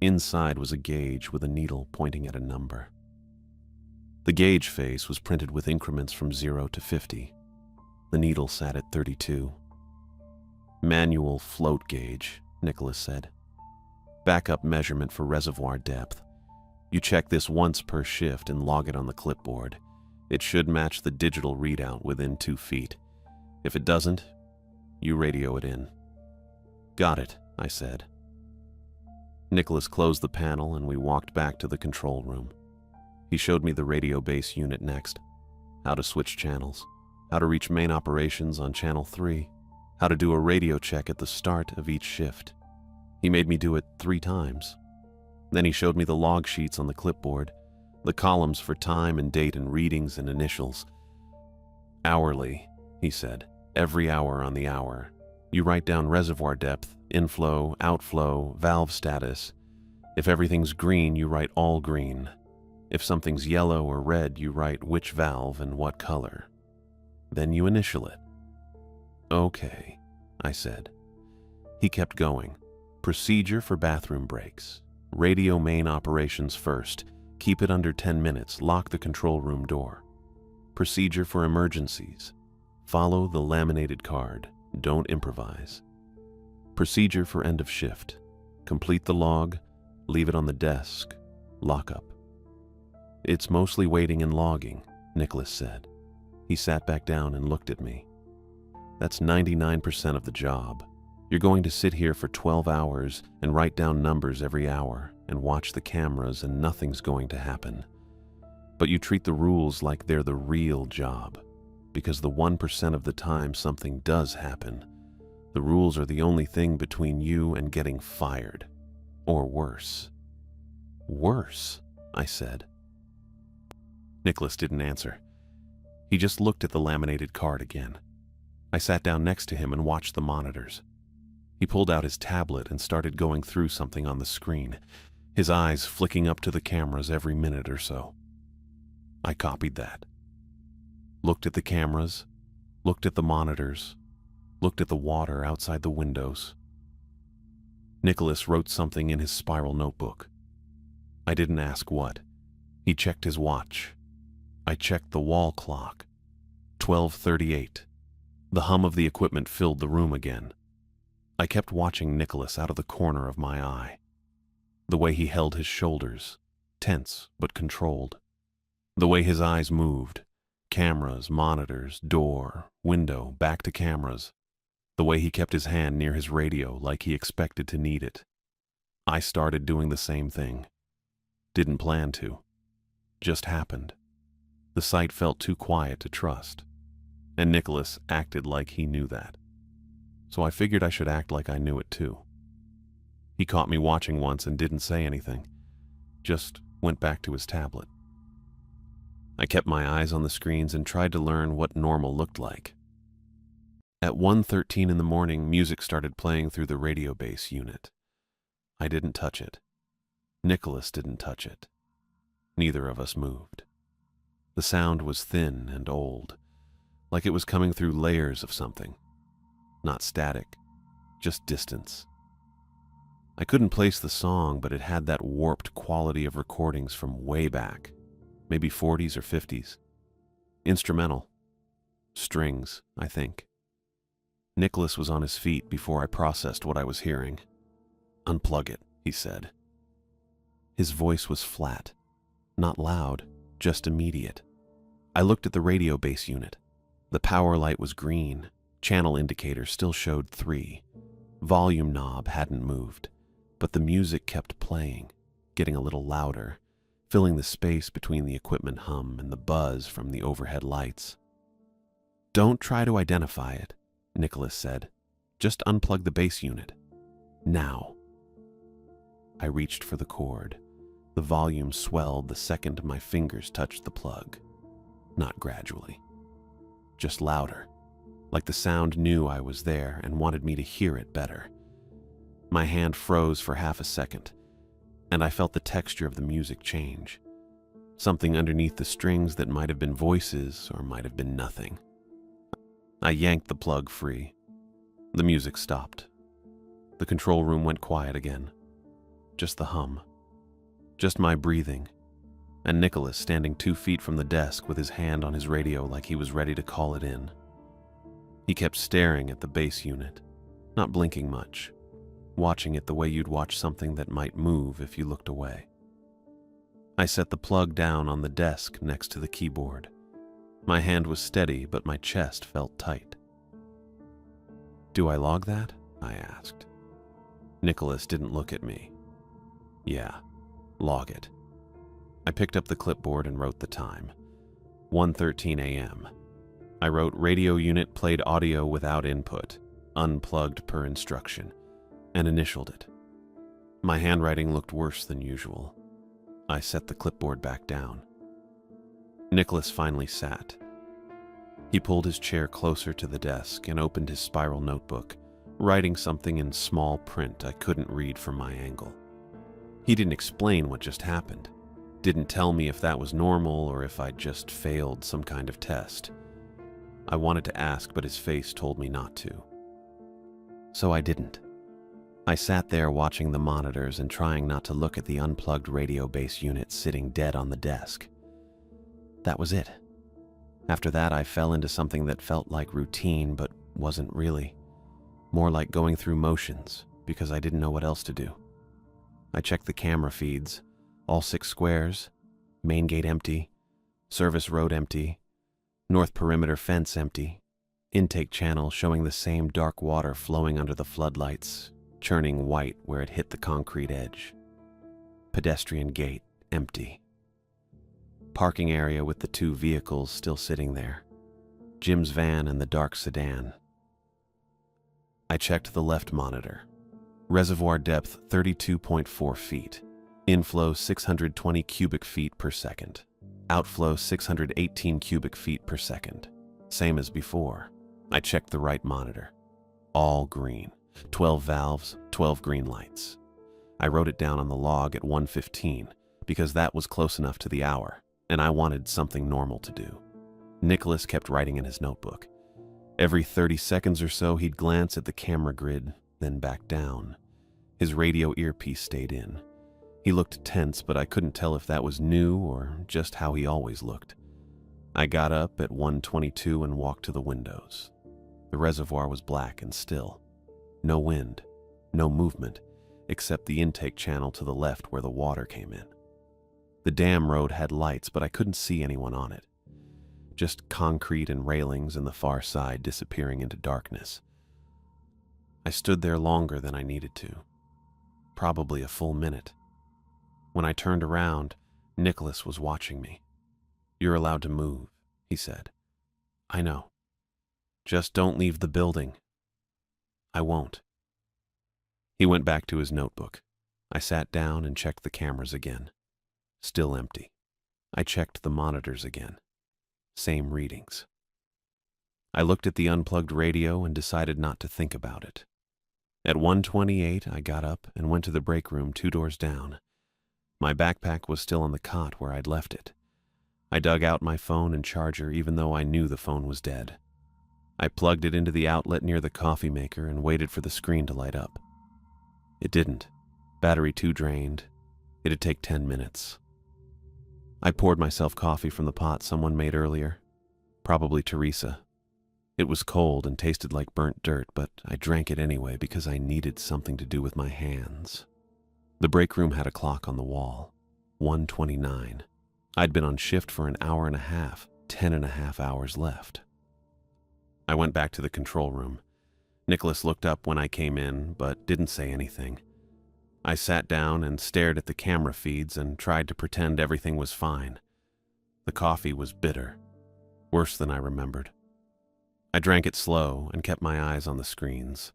Inside was a gauge with a needle pointing at a number. The gauge face was printed with increments from 0 to 50. The needle sat at 32. Manual float gauge, Nicholas said. Backup measurement for reservoir depth. You check this once per shift and log it on the clipboard. It should match the digital readout within 2 feet. If it doesn't, you radio it in. Got it, I said. Nicholas closed the panel and we walked back to the control room. He showed me the radio base unit next. How to switch channels. How to reach main operations on channel 3. How to do a radio check at the start of each shift. He made me do it 3 times. Then he showed me the log sheets on the clipboard, the columns for time and date and readings and initials. Hourly, he said, every hour on the hour. You write down reservoir depth, inflow, outflow, valve status. If everything's green, you write all green. If something's yellow or red, you write which valve and what color. Then you initial it. Okay, I said. He kept going. Procedure for bathroom breaks. Radio main operations first. Keep it under 10 minutes. Lock the control room door. Procedure for emergencies. Follow the laminated card. Don't improvise. Procedure for end of shift. Complete the log. Leave it on the desk. Lock up. It's mostly waiting and logging, Nicholas said. He sat back down and looked at me. That's 99% of the job. You're going to sit here for 12 hours and write down numbers every hour and watch the cameras and nothing's going to happen. But you treat the rules like they're the real job, because the 1% of the time something does happen, the rules are the only thing between you and getting fired. Or worse. Worse, I said. Nicholas didn't answer. He just looked at the laminated card again. I sat down next to him and watched the monitors. He pulled out his tablet and started going through something on the screen, his eyes flicking up to the cameras every minute or so. I copied that. Looked at the cameras, looked at the monitors, looked at the water outside the windows. Nicholas wrote something in his spiral notebook. I didn't ask what. He checked his watch. I checked the wall clock. 12:38. The hum of the equipment filled the room again. I kept watching Nicholas out of the corner of my eye. The way he held his shoulders, tense but controlled. The way his eyes moved, cameras, monitors, door, window, back to cameras. The way he kept his hand near his radio like he expected to need it. I started doing the same thing. Didn't plan to. Just happened. The site felt too quiet to trust, and Nicholas acted like he knew that. So I figured I should act like I knew it too. He caught me watching once and didn't say anything, just went back to his tablet. I kept my eyes on the screens and tried to learn what normal looked like. At 1:13 in the morning, music started playing through the radio base unit. I didn't touch it. Nicholas didn't touch it. Neither of us moved. The sound was thin and old, like it was coming through layers of something. Not static, just distance. I couldn't place the song, but it had that warped quality of recordings from way back, maybe 40s or 50s. Instrumental. Strings, I think. Nicholas was on his feet before I processed what I was hearing. "Unplug it," he said. His voice was flat, not loud, just immediate. I looked at the radio base unit. The power light was green. Channel indicator still showed 3. Volume knob hadn't moved, but the music kept playing, getting a little louder, filling the space between the equipment hum and the buzz from the overhead lights. "Don't try to identify it," Nicholas said. "Just unplug the base unit. Now." I reached for the cord. The volume swelled the second my fingers touched the plug. Not gradually. Just louder, like the sound knew I was there and wanted me to hear it better. My hand froze for half a second, and I felt the texture of the music change. Something underneath the strings that might have been voices or might have been nothing. I yanked the plug free. The music stopped. The control room went quiet again. Just the hum. Just my breathing. And Nicholas standing 2 feet from the desk with his hand on his radio like he was ready to call it in. He kept staring at the base unit, not blinking much, watching it the way you'd watch something that might move if you looked away. I set the plug down on the desk next to the keyboard. My hand was steady, but my chest felt tight. "Do I log that?" I asked. Nicholas didn't look at me. "Yeah, log it." I picked up the clipboard and wrote the time. 1:13 a.m. I wrote radio unit played audio without input, unplugged per instruction, and initialed it. My handwriting looked worse than usual. I set the clipboard back down. Nicholas finally sat. He pulled his chair closer to the desk and opened his spiral notebook, writing something in small print I couldn't read from my angle. He didn't explain what just happened. Didn't tell me if that was normal or if I'd just failed some kind of test. I wanted to ask, but his face told me not to. So I didn't. I sat there watching the monitors and trying not to look at the unplugged radio base unit sitting dead on the desk. That was it. After that, I fell into something that felt like routine, but wasn't really. More like going through motions, because I didn't know what else to do. I checked the camera feeds, all 6 squares, main gate empty, service road empty, north perimeter fence empty, intake channel showing the same dark water flowing under the floodlights, churning white where it hit the concrete edge. Pedestrian gate empty. Parking area with the 2 vehicles still sitting there. Jim's van and the dark sedan. I checked the left monitor. Reservoir depth 32.4 feet. Inflow 620 cubic feet per second. Outflow 618 cubic feet per second. Same as before. I checked the right monitor. All green. 12 valves, 12 green lights. I wrote it down on the log at 1:15 because that was close enough to the hour, and I wanted something normal to do. Nicholas kept writing in his notebook. Every 30 seconds or so, he'd glance at the camera grid, then back down. His radio earpiece stayed in. He looked tense, but I couldn't tell if that was new or just how he always looked. I got up at 1:22 and walked to the windows. The reservoir was black and still. No wind, no movement, except the intake channel to the left where the water came in. The dam road had lights, but I couldn't see anyone on it. Just concrete and railings and the far side disappearing into darkness. I stood there longer than I needed to. Probably a full minute. When I turned around, Nicholas was watching me. "You're allowed to move," he said. "I know. Just don't leave the building." "I won't." He went back to his notebook. I sat down and checked the cameras again. Still empty. I checked the monitors again. Same readings. I looked at the unplugged radio and decided not to think about it. At 1:28, I got up and went to the break room 2 doors down. My backpack was still on the cot where I'd left it. I dug out my phone and charger even though I knew the phone was dead. I plugged it into the outlet near the coffee maker and waited for the screen to light up. It didn't. Battery 2 drained. It'd take 10 minutes. I poured myself coffee from the pot someone made earlier. Probably Teresa. It was cold and tasted like burnt dirt, but I drank it anyway because I needed something to do with my hands. The break room had a clock on the wall. 1:29. I'd been on shift for an hour and a half, 10.5 hours left. I went back to the control room. Nicholas looked up when I came in, but didn't say anything. I sat down and stared at the camera feeds and tried to pretend everything was fine. The coffee was bitter, worse than I remembered. I drank it slow and kept my eyes on the screens.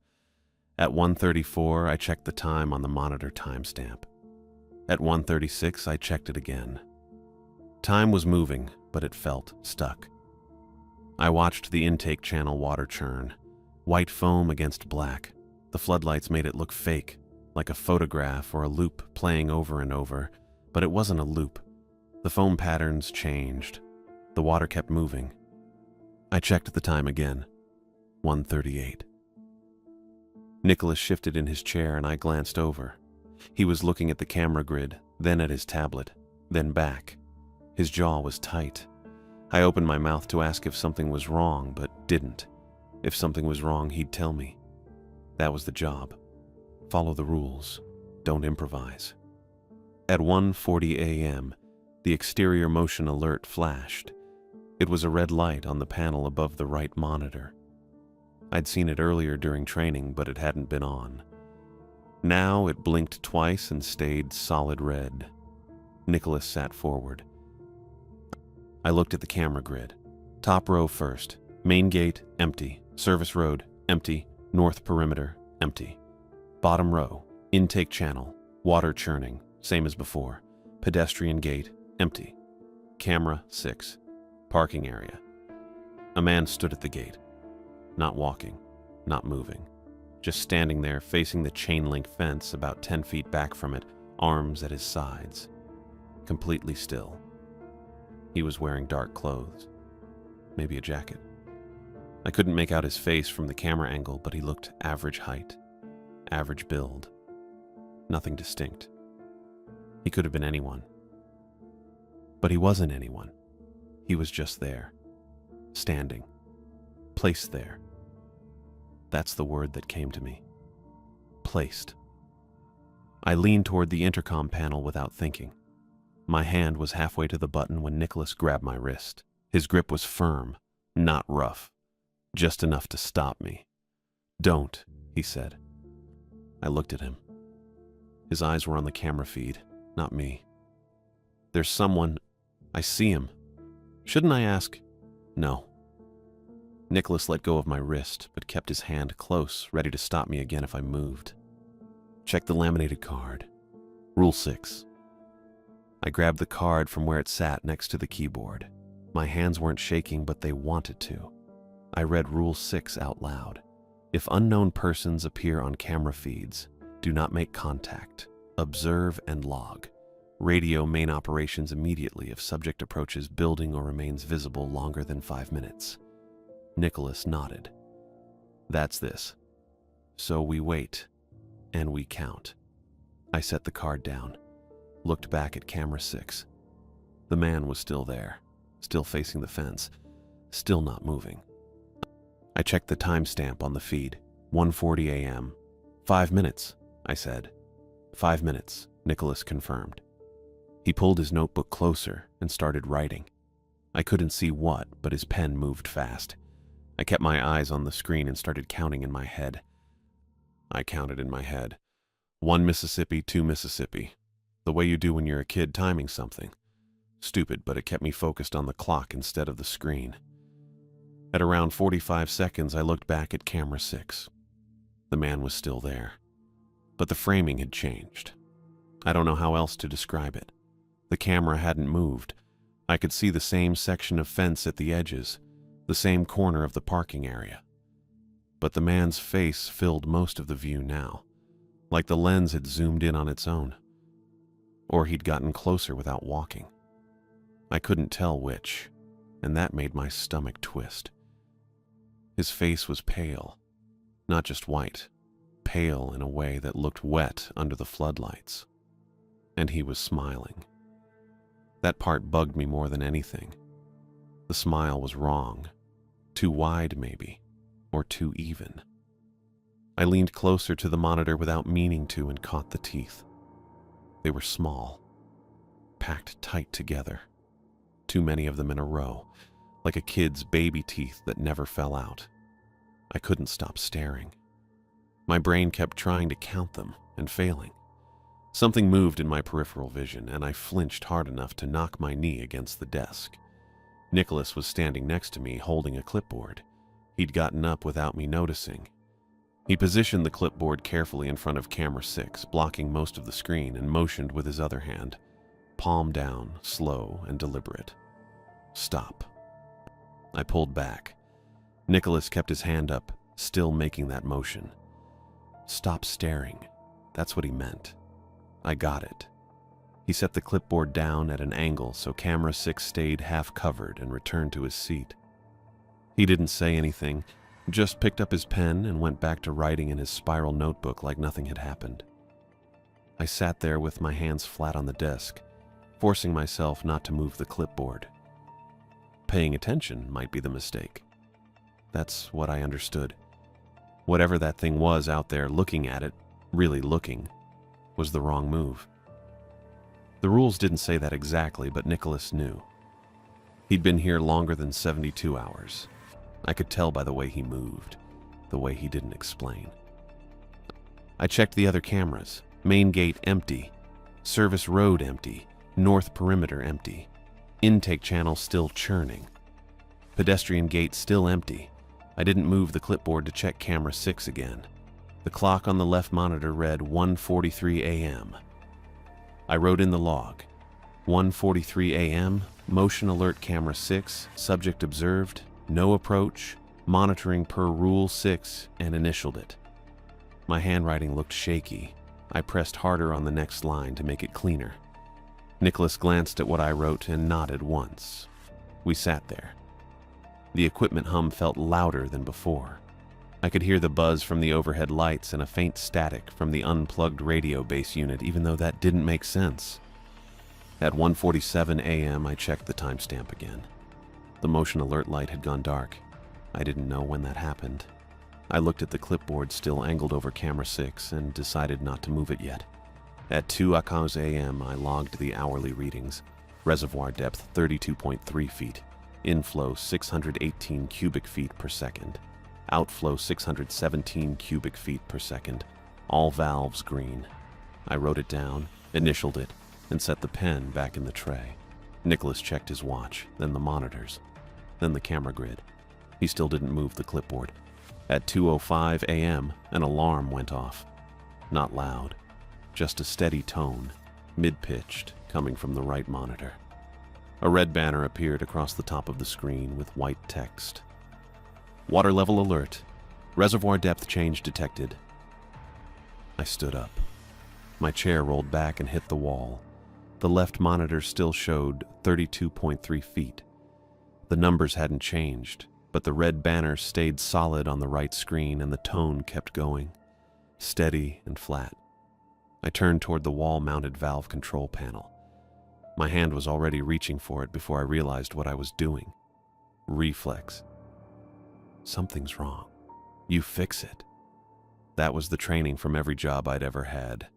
At 1:34, I checked the time on the monitor timestamp. At 1:36, I checked it again. Time was moving, but it felt stuck. I watched the intake channel water churn. White foam against black. The floodlights made it look fake, like a photograph or a loop playing over and over, but it wasn't a loop. The foam patterns changed. The water kept moving. I checked the time again. 1:38. Nicholas shifted in his chair and I glanced over. He was looking at the camera grid, then at his tablet, then back. His jaw was tight. I opened my mouth to ask if something was wrong, but didn't. If something was wrong, he'd tell me. That was the job. Follow the rules. Don't improvise. At 1:40 a.m., the exterior motion alert flashed. It was a red light on the panel above the right monitor. I'd seen it earlier during training, but it hadn't been on. Now it blinked twice and stayed solid red. Nicholas sat forward. I looked at the camera grid. Top row first. Main gate, empty. Service road, empty. North perimeter, empty. Bottom row, intake channel, water churning, same as before. Pedestrian gate, empty. Camera 6. Parking area. A man stood at the gate. Not walking, not moving. Just standing there facing the chain-link fence about 10 feet back from it, arms at his sides. Completely still. He was wearing dark clothes. Maybe a jacket. I couldn't make out his face from the camera angle, but he looked average height, average build. Nothing distinct. He could have been anyone. But he wasn't anyone. He was just there. Standing. Placed there. That's the word that came to me. Placed. I leaned toward the intercom panel without thinking. My hand was halfway to the button when Nicholas grabbed my wrist. His grip was firm, not rough, just enough to stop me. "Don't," he said. I looked at him. His eyes were on the camera feed, not me. "There's someone. I see him. Shouldn't I ask?" "No." Nicholas let go of my wrist, but kept his hand close, ready to stop me again if I moved. "Check the laminated card. Rule 6. I grabbed the card from where it sat next to the keyboard. My hands weren't shaking, but they wanted to. I read Rule 6 out loud. If unknown persons appear on camera feeds, do not make contact. Observe and log. Radio main operations immediately if subject approaches building or remains visible longer than 5 minutes. Nicholas nodded. That's this. So we wait, and we count. I set the card down, looked back at camera 6. The man was still there, still facing the fence, still not moving. I checked the timestamp on the feed, 1:40 a.m. 5 minutes, I said. 5 minutes, Nicholas confirmed. He pulled his notebook closer and started writing. I couldn't see what, but his pen moved fast. I kept my eyes on the screen and started counting in my head. I counted in my head. 1 Mississippi, 2 Mississippi. The way you do when you're a kid timing something. Stupid, but it kept me focused on the clock instead of the screen. At around 45 seconds, I looked back at camera 6. The man was still there, but the framing had changed. I don't know how else to describe it. The camera hadn't moved. I could see the same section of fence at the edges, the same corner of the parking area. But the man's face filled most of the view now, like the lens had zoomed in on its own. Or he'd gotten closer without walking. I couldn't tell which, and that made my stomach twist. His face was pale, not just white, pale in a way that looked wet under the floodlights. And he was smiling. That part bugged me more than anything. The smile was wrong, too wide maybe, or too even. I leaned closer to the monitor without meaning to and caught the teeth. They were small, packed tight together, too many of them in a row, like a kid's baby teeth that never fell out. I couldn't stop staring. My brain kept trying to count them and failing. Something moved in my peripheral vision, and I flinched hard enough to knock my knee against the desk. Nicholas was standing next to me, holding a clipboard. He'd gotten up without me noticing. He positioned the clipboard carefully in front of camera 6, blocking most of the screen, and motioned with his other hand, palm down, slow and deliberate. Stop. I pulled back. Nicholas kept his hand up, still making that motion. Stop staring. That's what he meant. I got it. He set the clipboard down at an angle so camera 6 stayed half covered and returned to his seat. He didn't say anything, just picked up his pen and went back to writing in his spiral notebook like nothing had happened. I sat there with my hands flat on the desk, forcing myself not to move the clipboard. Paying attention might be the mistake. That's what I understood. Whatever that thing was out there looking at it, really looking, was the wrong move. The rules didn't say that exactly, but Nicholas knew. He'd been here longer than 72 hours. I could tell by the way he moved, the way he didn't explain. I checked the other cameras. Main gate empty. Service road empty. North perimeter empty. Intake channel still churning. Pedestrian gate still empty. I didn't move the clipboard to check camera 6 again. The clock on the left monitor read 1:43 a.m. I wrote in the log, 1:43 a.m., motion alert camera 6, subject observed, no approach, monitoring per rule 6, and initialed it. My handwriting looked shaky. I pressed harder on the next line to make it cleaner. Nicholas glanced at what I wrote and nodded once. We sat there. The equipment hum felt louder than before. I could hear the buzz from the overhead lights and a faint static from the unplugged radio base unit, even though that didn't make sense. At 1:47 a.m., I checked the timestamp again. The motion alert light had gone dark. I didn't know when that happened. I looked at the clipboard still angled over camera 6 and decided not to move it yet. At 2:00 a.m., I logged the hourly readings. Reservoir depth 32.3 feet. Inflow 618 cubic feet per second. Outflow 617 cubic feet per second. All valves green. I wrote it down, initialed it, and set the pen back in the tray. Nicholas checked his watch, then the monitors, then the camera grid. He still didn't move the clipboard. At 2:05 a.m., an alarm went off. Not loud, just a steady tone, mid-pitched, coming from the right monitor. A red banner appeared across the top of the screen with white text. Water level alert. Reservoir depth change detected. I stood up. My chair rolled back and hit the wall. The left monitor still showed 32.3 feet. The numbers hadn't changed, but the red banner stayed solid on the right screen and the tone kept going, steady and flat. I turned toward the wall-mounted valve control panel. My hand was already reaching for it before I realized what I was doing. Reflex. Something's wrong. You fix it. That was the training from every job I'd ever had.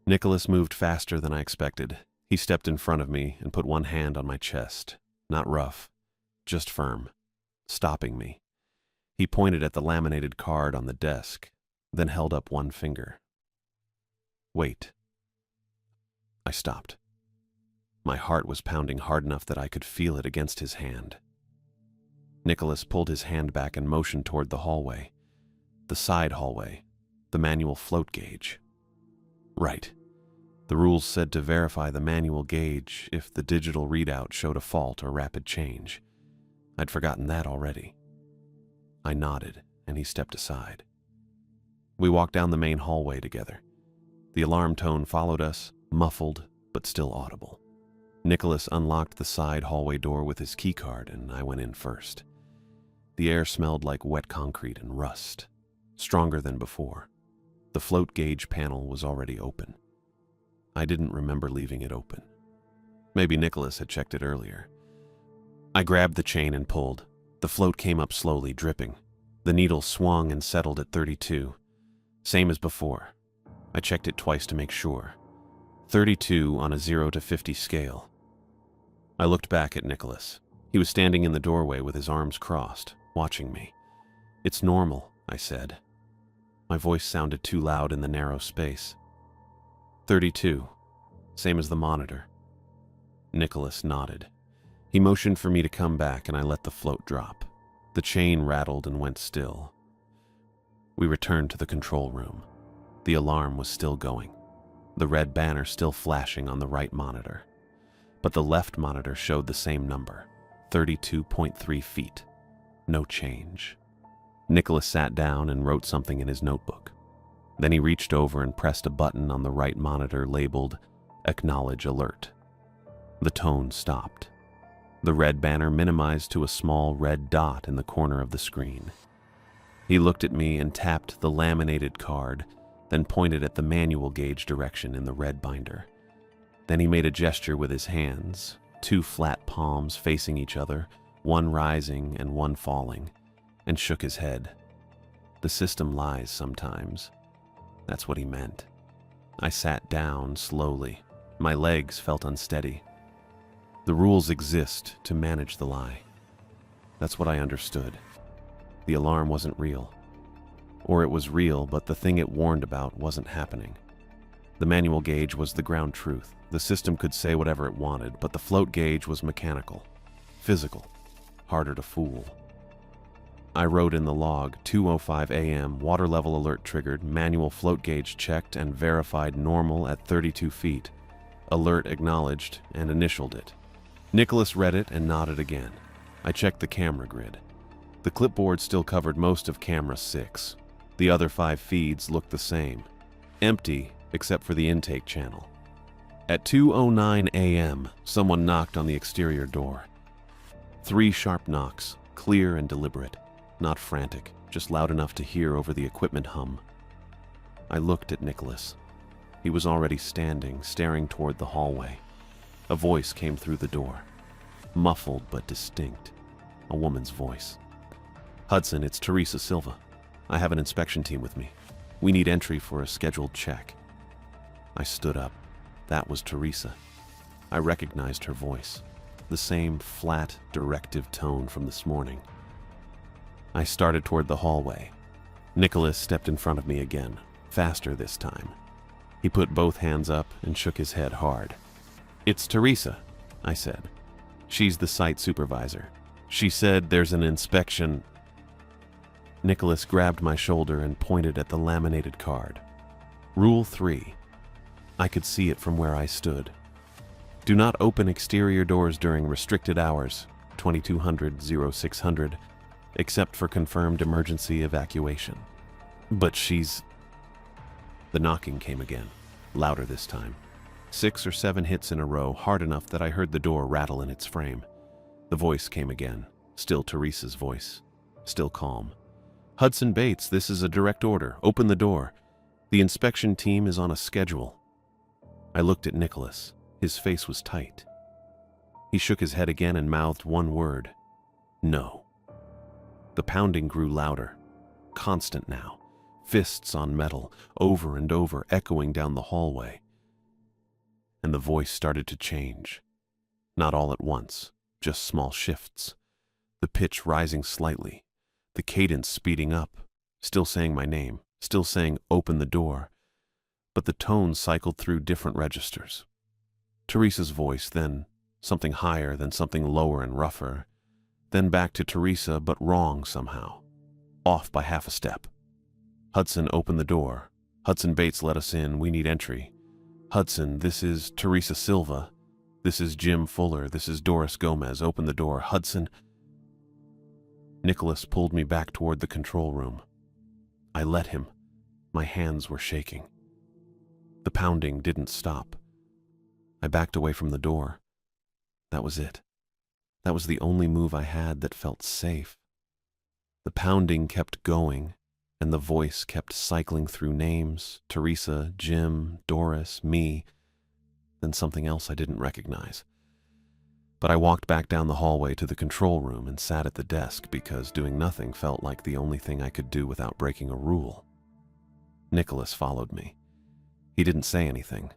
Nicholas moved faster than I expected. He stepped in front of me and put one hand on my chest. Not rough, just firm, stopping me. He pointed at the laminated card on the desk, then held up one finger. Wait. I stopped. My heart was pounding hard enough that I could feel it against his hand. Nicholas pulled his hand back and motioned toward the hallway. The side hallway. The manual float gauge. Right. The rules said to verify the manual gauge if the digital readout showed a fault or rapid change. I'd forgotten that already. I nodded, and he stepped aside. We walked down the main hallway together. The alarm tone followed us, muffled but still audible. Nicholas unlocked the side hallway door with his keycard, and I went in first. The air smelled like wet concrete and rust, stronger than before. The float gauge panel was already open. I didn't remember leaving it open. Maybe Nicholas had checked it earlier. I grabbed the chain and pulled. The float came up slowly, dripping. The needle swung and settled at 32. Same as before. I checked it twice to make sure. 32 on a 0 to 50 scale. I looked back at Nicholas. He was standing in the doorway with his arms crossed, watching me. "It's normal," I said. My voice sounded too loud in the narrow space. 32, same as the monitor. Nicholas nodded. He motioned for me to come back, and I let the float drop. The chain rattled and went still. We returned to the control room. The alarm was still going. The red banner still flashing on the right monitor. But the left monitor showed the same number, 32.3 feet. No change. Nicholas sat down and wrote something in his notebook. Then he reached over and pressed a button on the right monitor labeled Acknowledge Alert. The tone stopped. The red banner minimized to a small red dot in the corner of the screen. He looked at me and tapped the laminated card, then pointed at the manual gauge direction in the red binder. Then he made a gesture with his hands, two flat palms facing each other, one rising and one falling, and shook his head. The system lies sometimes. That's what he meant. I sat down slowly. My legs felt unsteady. The rules exist to manage the lie. That's what I understood. The alarm wasn't real. Or it was real, but the thing it warned about wasn't happening. The manual gauge was the ground truth. The system could say whatever it wanted, but the float gauge was mechanical, physical, harder to fool. I wrote in the log, 2:05 a.m., water level alert triggered, manual float gauge checked and verified normal at 32 feet. Alert acknowledged and initialed it. Nicholas read it and nodded again. I checked the camera grid. The clipboard still covered most of camera 6. The other 5 feeds looked the same. Empty, except for the intake channel. At 2:09 a.m., someone knocked on the exterior door. 3 sharp knocks, clear and deliberate. Not frantic, just loud enough to hear over the equipment hum. I looked at Nicholas. He was already standing, staring toward the hallway. A voice came through the door. Muffled but distinct. A woman's voice. "Hudson, it's Teresa Silva. I have an inspection team with me. We need entry for a scheduled check." I stood up. That was Teresa. I recognized her voice. The same flat, directive tone from this morning. I started toward the hallway. Nicholas stepped in front of me again, faster this time. He put both hands up and shook his head hard. "It's Teresa," I said. "She's the site supervisor. She said there's an inspection." Nicholas grabbed my shoulder and pointed at the laminated card. Rule 3. I could see it from where I stood. Do not open exterior doors during restricted hours, 2200, 0600, except for confirmed emergency evacuation. But she's... The knocking came again, louder this time. 6 or 7 hits in a row, hard enough that I heard the door rattle in its frame. The voice came again, still Teresa's voice. still calm. "Hudson Bates, this is a direct order. Open the door. The inspection team is on a schedule." I looked at Nicholas. His face was tight. He shook his head again and mouthed one word: "No." The pounding grew louder, constant now, fists on metal, over and over, echoing down the hallway. And the voice started to change. Not all at once, just small shifts. The pitch rising slightly, the cadence speeding up, still saying my name, still saying "open the door," but the tone cycled through different registers. Teresa's voice, then something higher, then something lower and rougher, then back to Teresa, but wrong somehow, off by half a step. "Hudson, open the door. Hudson Bates, let us in. We need entry. Hudson, this is Teresa Silva. This is Jim Fuller. This is Doris Gomez. Open the door. Hudson." Nicholas pulled me back toward the control room. I let him. My hands were shaking. The pounding didn't stop. I backed away from the door. That was it. That was the only move I had that felt safe. The pounding kept going, and the voice kept cycling through names: Teresa, Jim, Doris, me, then something else I didn't recognize. But I walked back down the hallway to the control room and sat at the desk because doing nothing felt like the only thing I could do without breaking a rule. Nicholas followed me. He didn't say anything,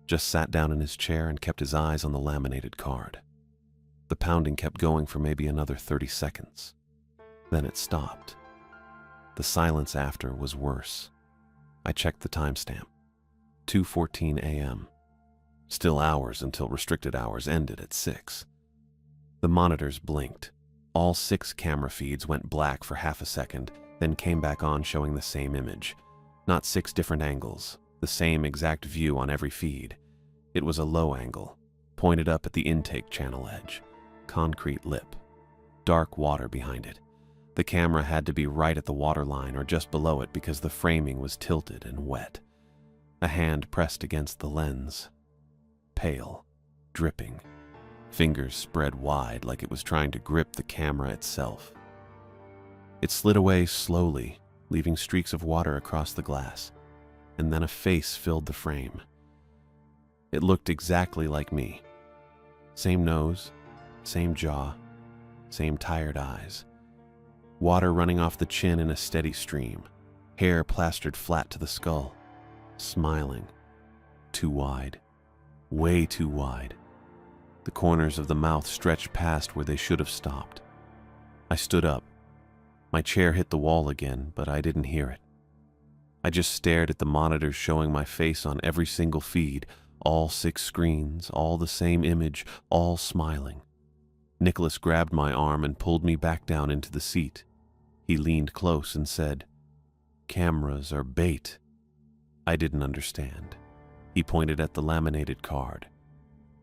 just sat down in his chair and kept his eyes on the laminated card. The pounding kept going for maybe another 30 seconds. Then it stopped. The silence after was worse. I checked the timestamp. 2:14 a.m. Still hours until restricted hours ended at 6. The monitors blinked. All 6 camera feeds went black for half a second, then came back on showing the same image. Not 6 different angles, the same exact view on every feed. It was a low angle, pointed up at the intake channel edge. Concrete lip. Dark water behind it. The camera had to be right at the water line or just below it because the framing was tilted and wet. A hand pressed against the lens. Pale. Dripping. Fingers spread wide like it was trying to grip the camera itself. It slid away slowly, leaving streaks of water across the glass, and then a face filled the frame. It looked exactly like me. Same nose, same jaw, same tired eyes. Water running off the chin in a steady stream, hair plastered flat to the skull. Smiling. Too wide. Way too wide. The corners of the mouth stretched past where they should have stopped. I stood up. My chair hit the wall again, but I didn't hear it. I just stared at the monitors showing my face on every single feed, all 6 screens, all the same image, all smiling. Nicholas grabbed my arm and pulled me back down into the seat. He leaned close and said, "Cameras are bait." I didn't understand. He pointed at the laminated card.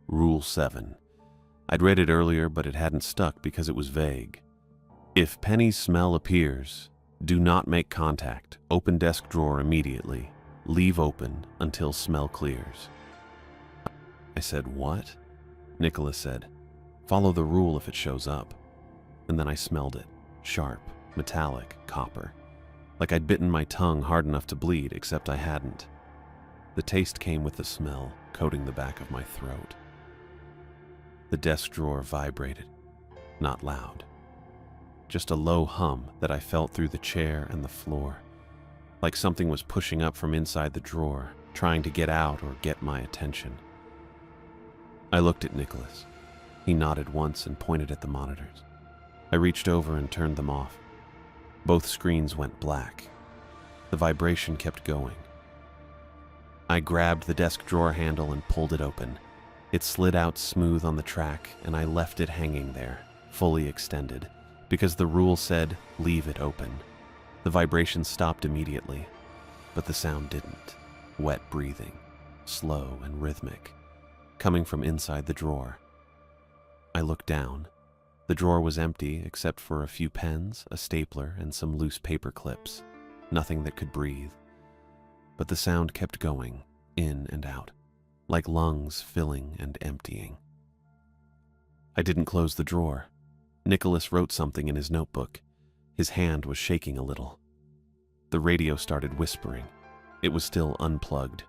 Rule 7. I'd read it earlier, but it hadn't stuck because it was vague. If Penny's smell appears, do not make contact. Open desk drawer immediately. Leave open until smell clears. I said, "What?" Nicholas said, "Follow the rule if it shows up." And then I smelled it. Sharp, metallic, copper. Like I'd bitten my tongue hard enough to bleed, except I hadn't. The taste came with the smell, coating the back of my throat. The desk drawer vibrated. Not loud. Just a low hum that I felt through the chair and the floor. Like something was pushing up from inside the drawer, trying to get out or get my attention. I looked at Nicholas. He nodded once and pointed at the monitors. I reached over and turned them off. Both screens went black. The vibration kept going. I grabbed the desk drawer handle and pulled it open. It slid out smooth on the track, and I left it hanging there, fully extended, because the rule said, leave it open. The vibration stopped immediately, but the sound didn't. Wet breathing, slow and rhythmic, coming from inside the drawer. I looked down. The drawer was empty except for a few pens, a stapler, and some loose paper clips. Nothing that could breathe. But the sound kept going, in and out, like lungs filling and emptying. I didn't close the drawer. Nicholas wrote something in his notebook. His hand was shaking a little. The radio started whispering. It was still unplugged,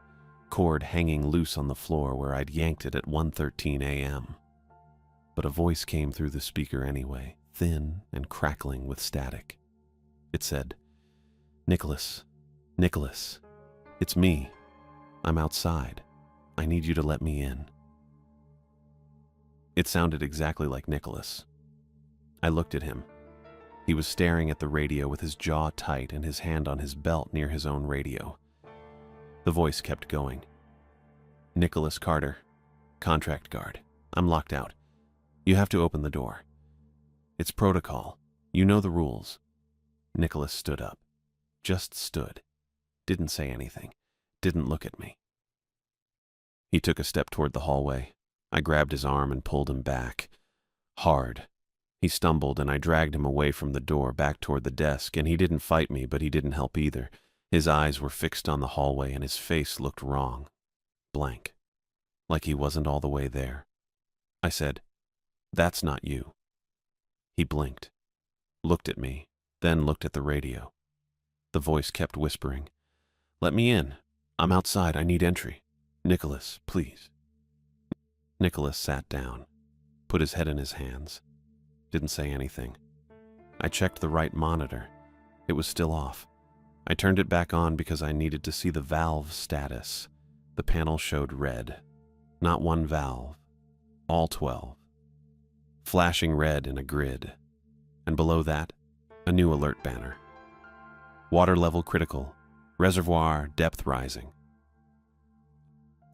cord hanging loose on the floor where I'd yanked it at 1:13 a.m. But a voice came through the speaker anyway, thin and crackling with static. It said, "Nicholas, Nicholas, it's me. I'm outside. I need you to let me in." It sounded exactly like Nicholas. I looked at him. He was staring at the radio with his jaw tight and his hand on his belt near his own radio. The voice kept going. "Nicholas Carter, contract guard. I'm locked out. You have to open the door. It's protocol. You know the rules." Nicholas stood up. Just stood. Didn't say anything. Didn't look at me. He took a step toward the hallway. I grabbed his arm and pulled him back. Hard. He stumbled and I dragged him away from the door back toward the desk, and he didn't fight me, but he didn't help either. His eyes were fixed on the hallway and his face looked wrong. Blank. Like he wasn't all the way there. I said, "That's not you." He blinked. Looked at me, then looked at the radio. The voice kept whispering, "Let me in. I'm outside. I need entry. Nicholas, please." Nicholas sat down, put his head in his hands. Didn't say anything. I checked the right monitor. It was still off. I turned it back on because I needed to see the valve status. The panel showed red. Not one valve. All 12. Flashing red in a grid. And below that, a new alert banner. Water level critical. Reservoir depth rising.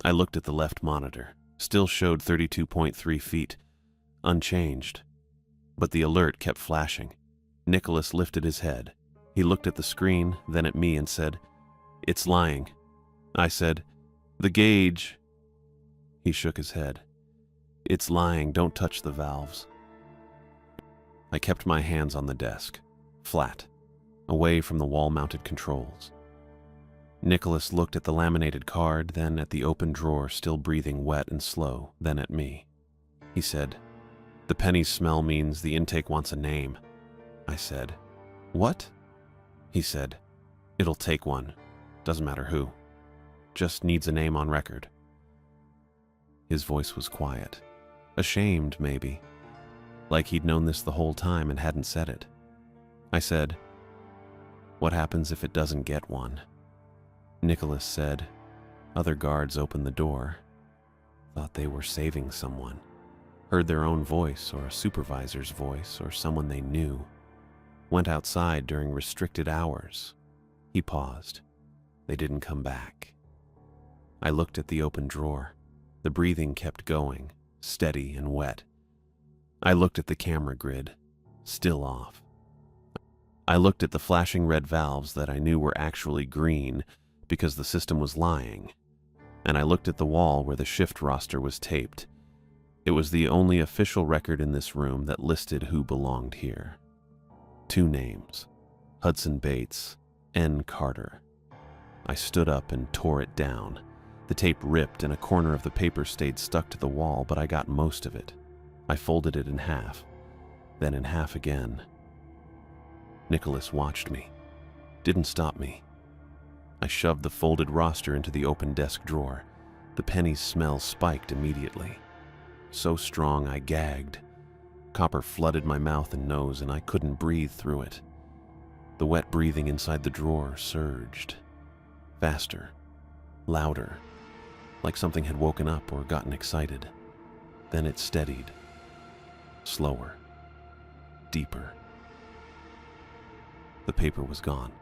I looked at the left monitor. Still showed 32.3 feet. Unchanged. But the alert kept flashing. Nicholas lifted his head. He looked at the screen, then at me and said, "It's lying." I said, "The gauge." He shook his head. "It's lying. Don't touch the valves." I kept my hands on the desk, flat, away from the wall-mounted controls. Nicholas looked at the laminated card, then at the open drawer still breathing wet and slow, then at me. He said, "The pennies smell means the intake wants a name." I said, "What?" He said, "It'll take one. Doesn't matter who. Just needs a name on record." His voice was quiet. Ashamed, maybe. Like he'd known this the whole time and hadn't said it. I said, "What happens if it doesn't get one?" Nicholas said, "Other guards opened the door. Thought they were saving someone. Heard their own voice or a supervisor's voice or someone they knew. Went outside during restricted hours." He paused. "They didn't come back." I looked at the open drawer. The breathing kept going, steady and wet. I looked at the camera grid, still off. I looked at the flashing red valves that I knew were actually green because the system was lying. And I looked at the wall where the shift roster was taped. It was the only official record in this room that listed who belonged here. 2 names, Hudson Bates, N. Carter. I stood up and tore it down. The tape ripped and a corner of the paper stayed stuck to the wall, but I got most of it. I folded it in half, then in half again. Nicholas watched me. Didn't stop me. I shoved the folded roster into the open desk drawer. The penny's smell spiked immediately. So strong I gagged. Copper flooded my mouth and nose, and I couldn't breathe through it. The wet breathing inside the drawer surged. Faster. Louder. Like something had woken up or gotten excited. Then it steadied. Slower. Deeper. The paper was gone.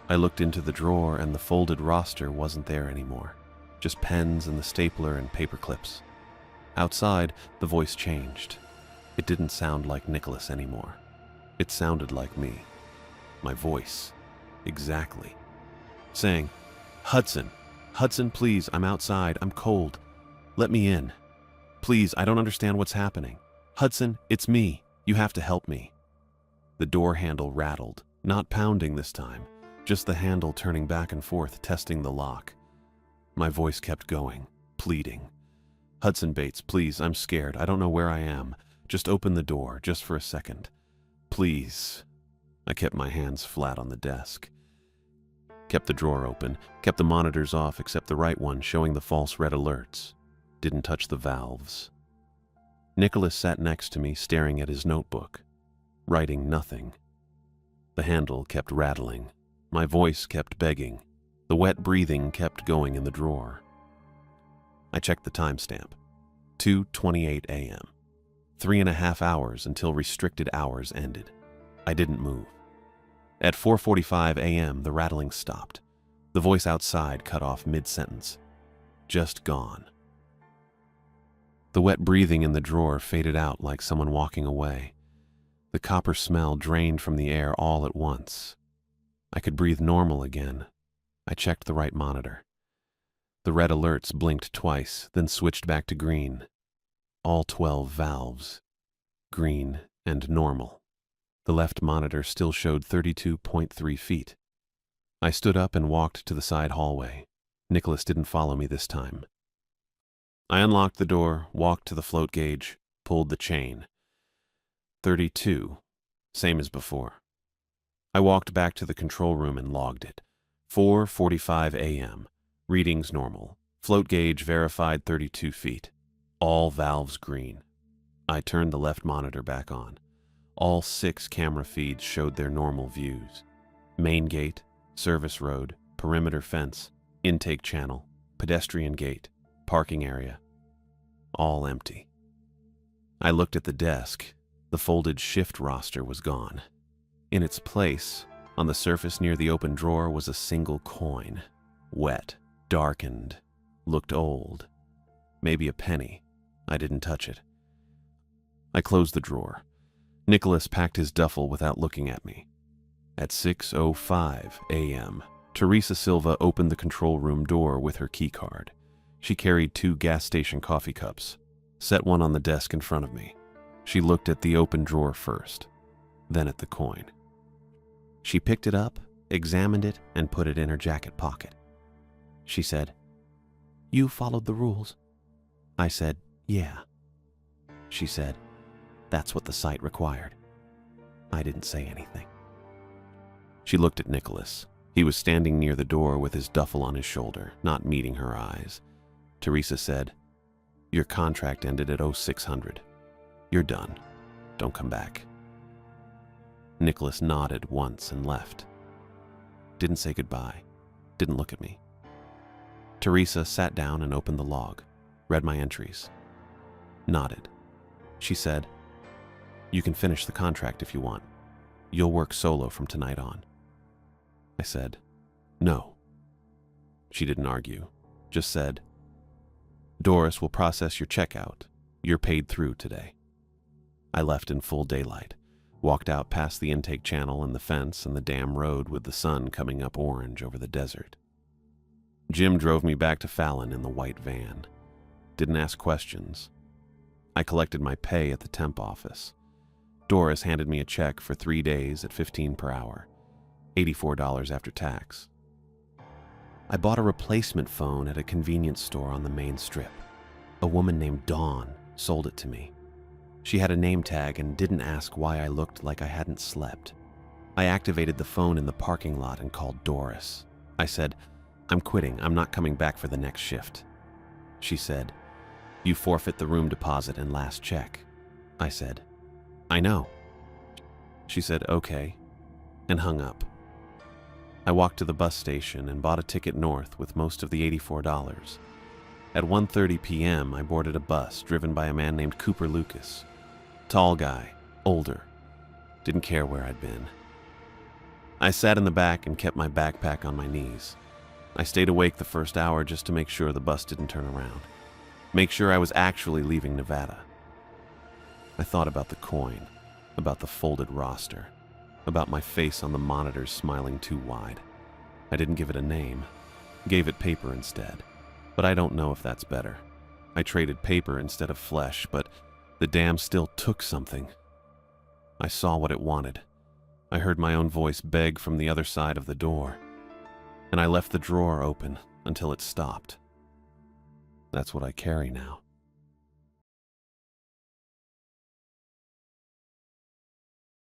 I looked into the drawer and the folded roster wasn't there anymore. Just pens and the stapler and paper clips. Outside, the voice changed. It didn't sound like Nicholas anymore. It sounded like me. My voice. Exactly. Saying, "Hudson, Hudson, please, I'm outside. I'm cold. Let me in. Please, I don't understand what's happening. Hudson, it's me. You have to help me." The door handle rattled, not pounding this time, just the handle turning back and forth, testing the lock. My voice kept going, pleading. "Hudson Bates, please, I'm scared. I don't know where I am. Just open the door, just for a second. Please." I kept my hands flat on the desk. Kept the drawer open, kept the monitors off except the right one showing the false red alerts. Didn't touch the valves. Nicholas sat next to me staring at his notebook, writing nothing. The handle kept rattling. My voice kept begging. The wet breathing kept going in the drawer. I checked the timestamp. 2:28 a.m. 3.5 hours until restricted hours ended. I didn't move. At 4:45 a.m., the rattling stopped. The voice outside cut off mid-sentence. Just gone. The wet breathing in the drawer faded out like someone walking away. The copper smell drained from the air all at once. I could breathe normal again. I checked the right monitor. The red alerts blinked twice, then switched back to green. All 12 valves. Green and normal. The left monitor still showed 32.3 feet. I stood up and walked to the side hallway. Nicholas didn't follow me this time. I unlocked the door, walked to the float gauge, pulled the chain. 32, same as before. I walked back to the control room and logged it. 4:45 a.m. Readings normal. Float gauge verified 32 feet. All valves green. I turned the left monitor back on. All 6 camera feeds showed their normal views. Main gate, service road, perimeter fence, intake channel, pedestrian gate, parking area. All empty. I looked at the desk. The folded shift roster was gone. In its place, on the surface near the open drawer, was a single coin. Wet, darkened, looked old. Maybe a penny. I didn't touch it. I closed the drawer. Nicholas packed his duffel without looking at me. At 6:05 a.m., Teresa Silva opened the control room door with her keycard. She carried 2 gas station coffee cups, set one on the desk in front of me. She looked at the open drawer first, then at the coin. She picked it up, examined it, and put it in her jacket pocket. She said, "You followed the rules." I said, "Yeah." She said, "That's what the site required." I didn't say anything. She looked at Nicholas. He was standing near the door with his duffel on his shoulder, not meeting her eyes. Teresa said, "Your contract ended at 0600. You're done. Don't come back." Nicholas nodded once and left. Didn't say goodbye. Didn't look at me. Teresa sat down and opened the log, read my entries. Nodded. She said, "You can finish the contract if you want. You'll work solo from tonight on." I said, "No." She didn't argue, just said, "Doris will process your checkout. You're paid through today." I left in full daylight, walked out past the intake channel and the fence and the damn road with the sun coming up orange over the desert. Jim drove me back to Fallon in the white van. Didn't ask questions. I collected my pay at the temp office. Doris handed me a check for 3 days at $15 per hour, $84 after tax. I bought a replacement phone at a convenience store on the main strip. A woman named Dawn sold it to me. She had a name tag and didn't ask why I looked like I hadn't slept. I activated the phone in the parking lot and called Doris. I said, "I'm quitting. I'm not coming back for the next shift." She said, "You forfeit the room deposit and last check." I said, "I know." She said, "Okay," and hung up. I walked to the bus station and bought a ticket north with most of the $84. At 1:30 p.m., I boarded a bus driven by a man named Cooper Lucas. Tall guy, older, didn't care where I'd been. I sat in the back and kept my backpack on my knees. I stayed awake the first hour just to make sure the bus didn't turn around. Make sure I was actually leaving Nevada. I thought about the coin, about the folded roster, about my face on the monitors smiling too wide. I didn't give it a name, gave it paper instead, but I don't know if that's better. I traded paper instead of flesh, but the dam still took something. I saw what it wanted. I heard my own voice beg from the other side of the door, and I left the drawer open until it stopped. That's what I carry now.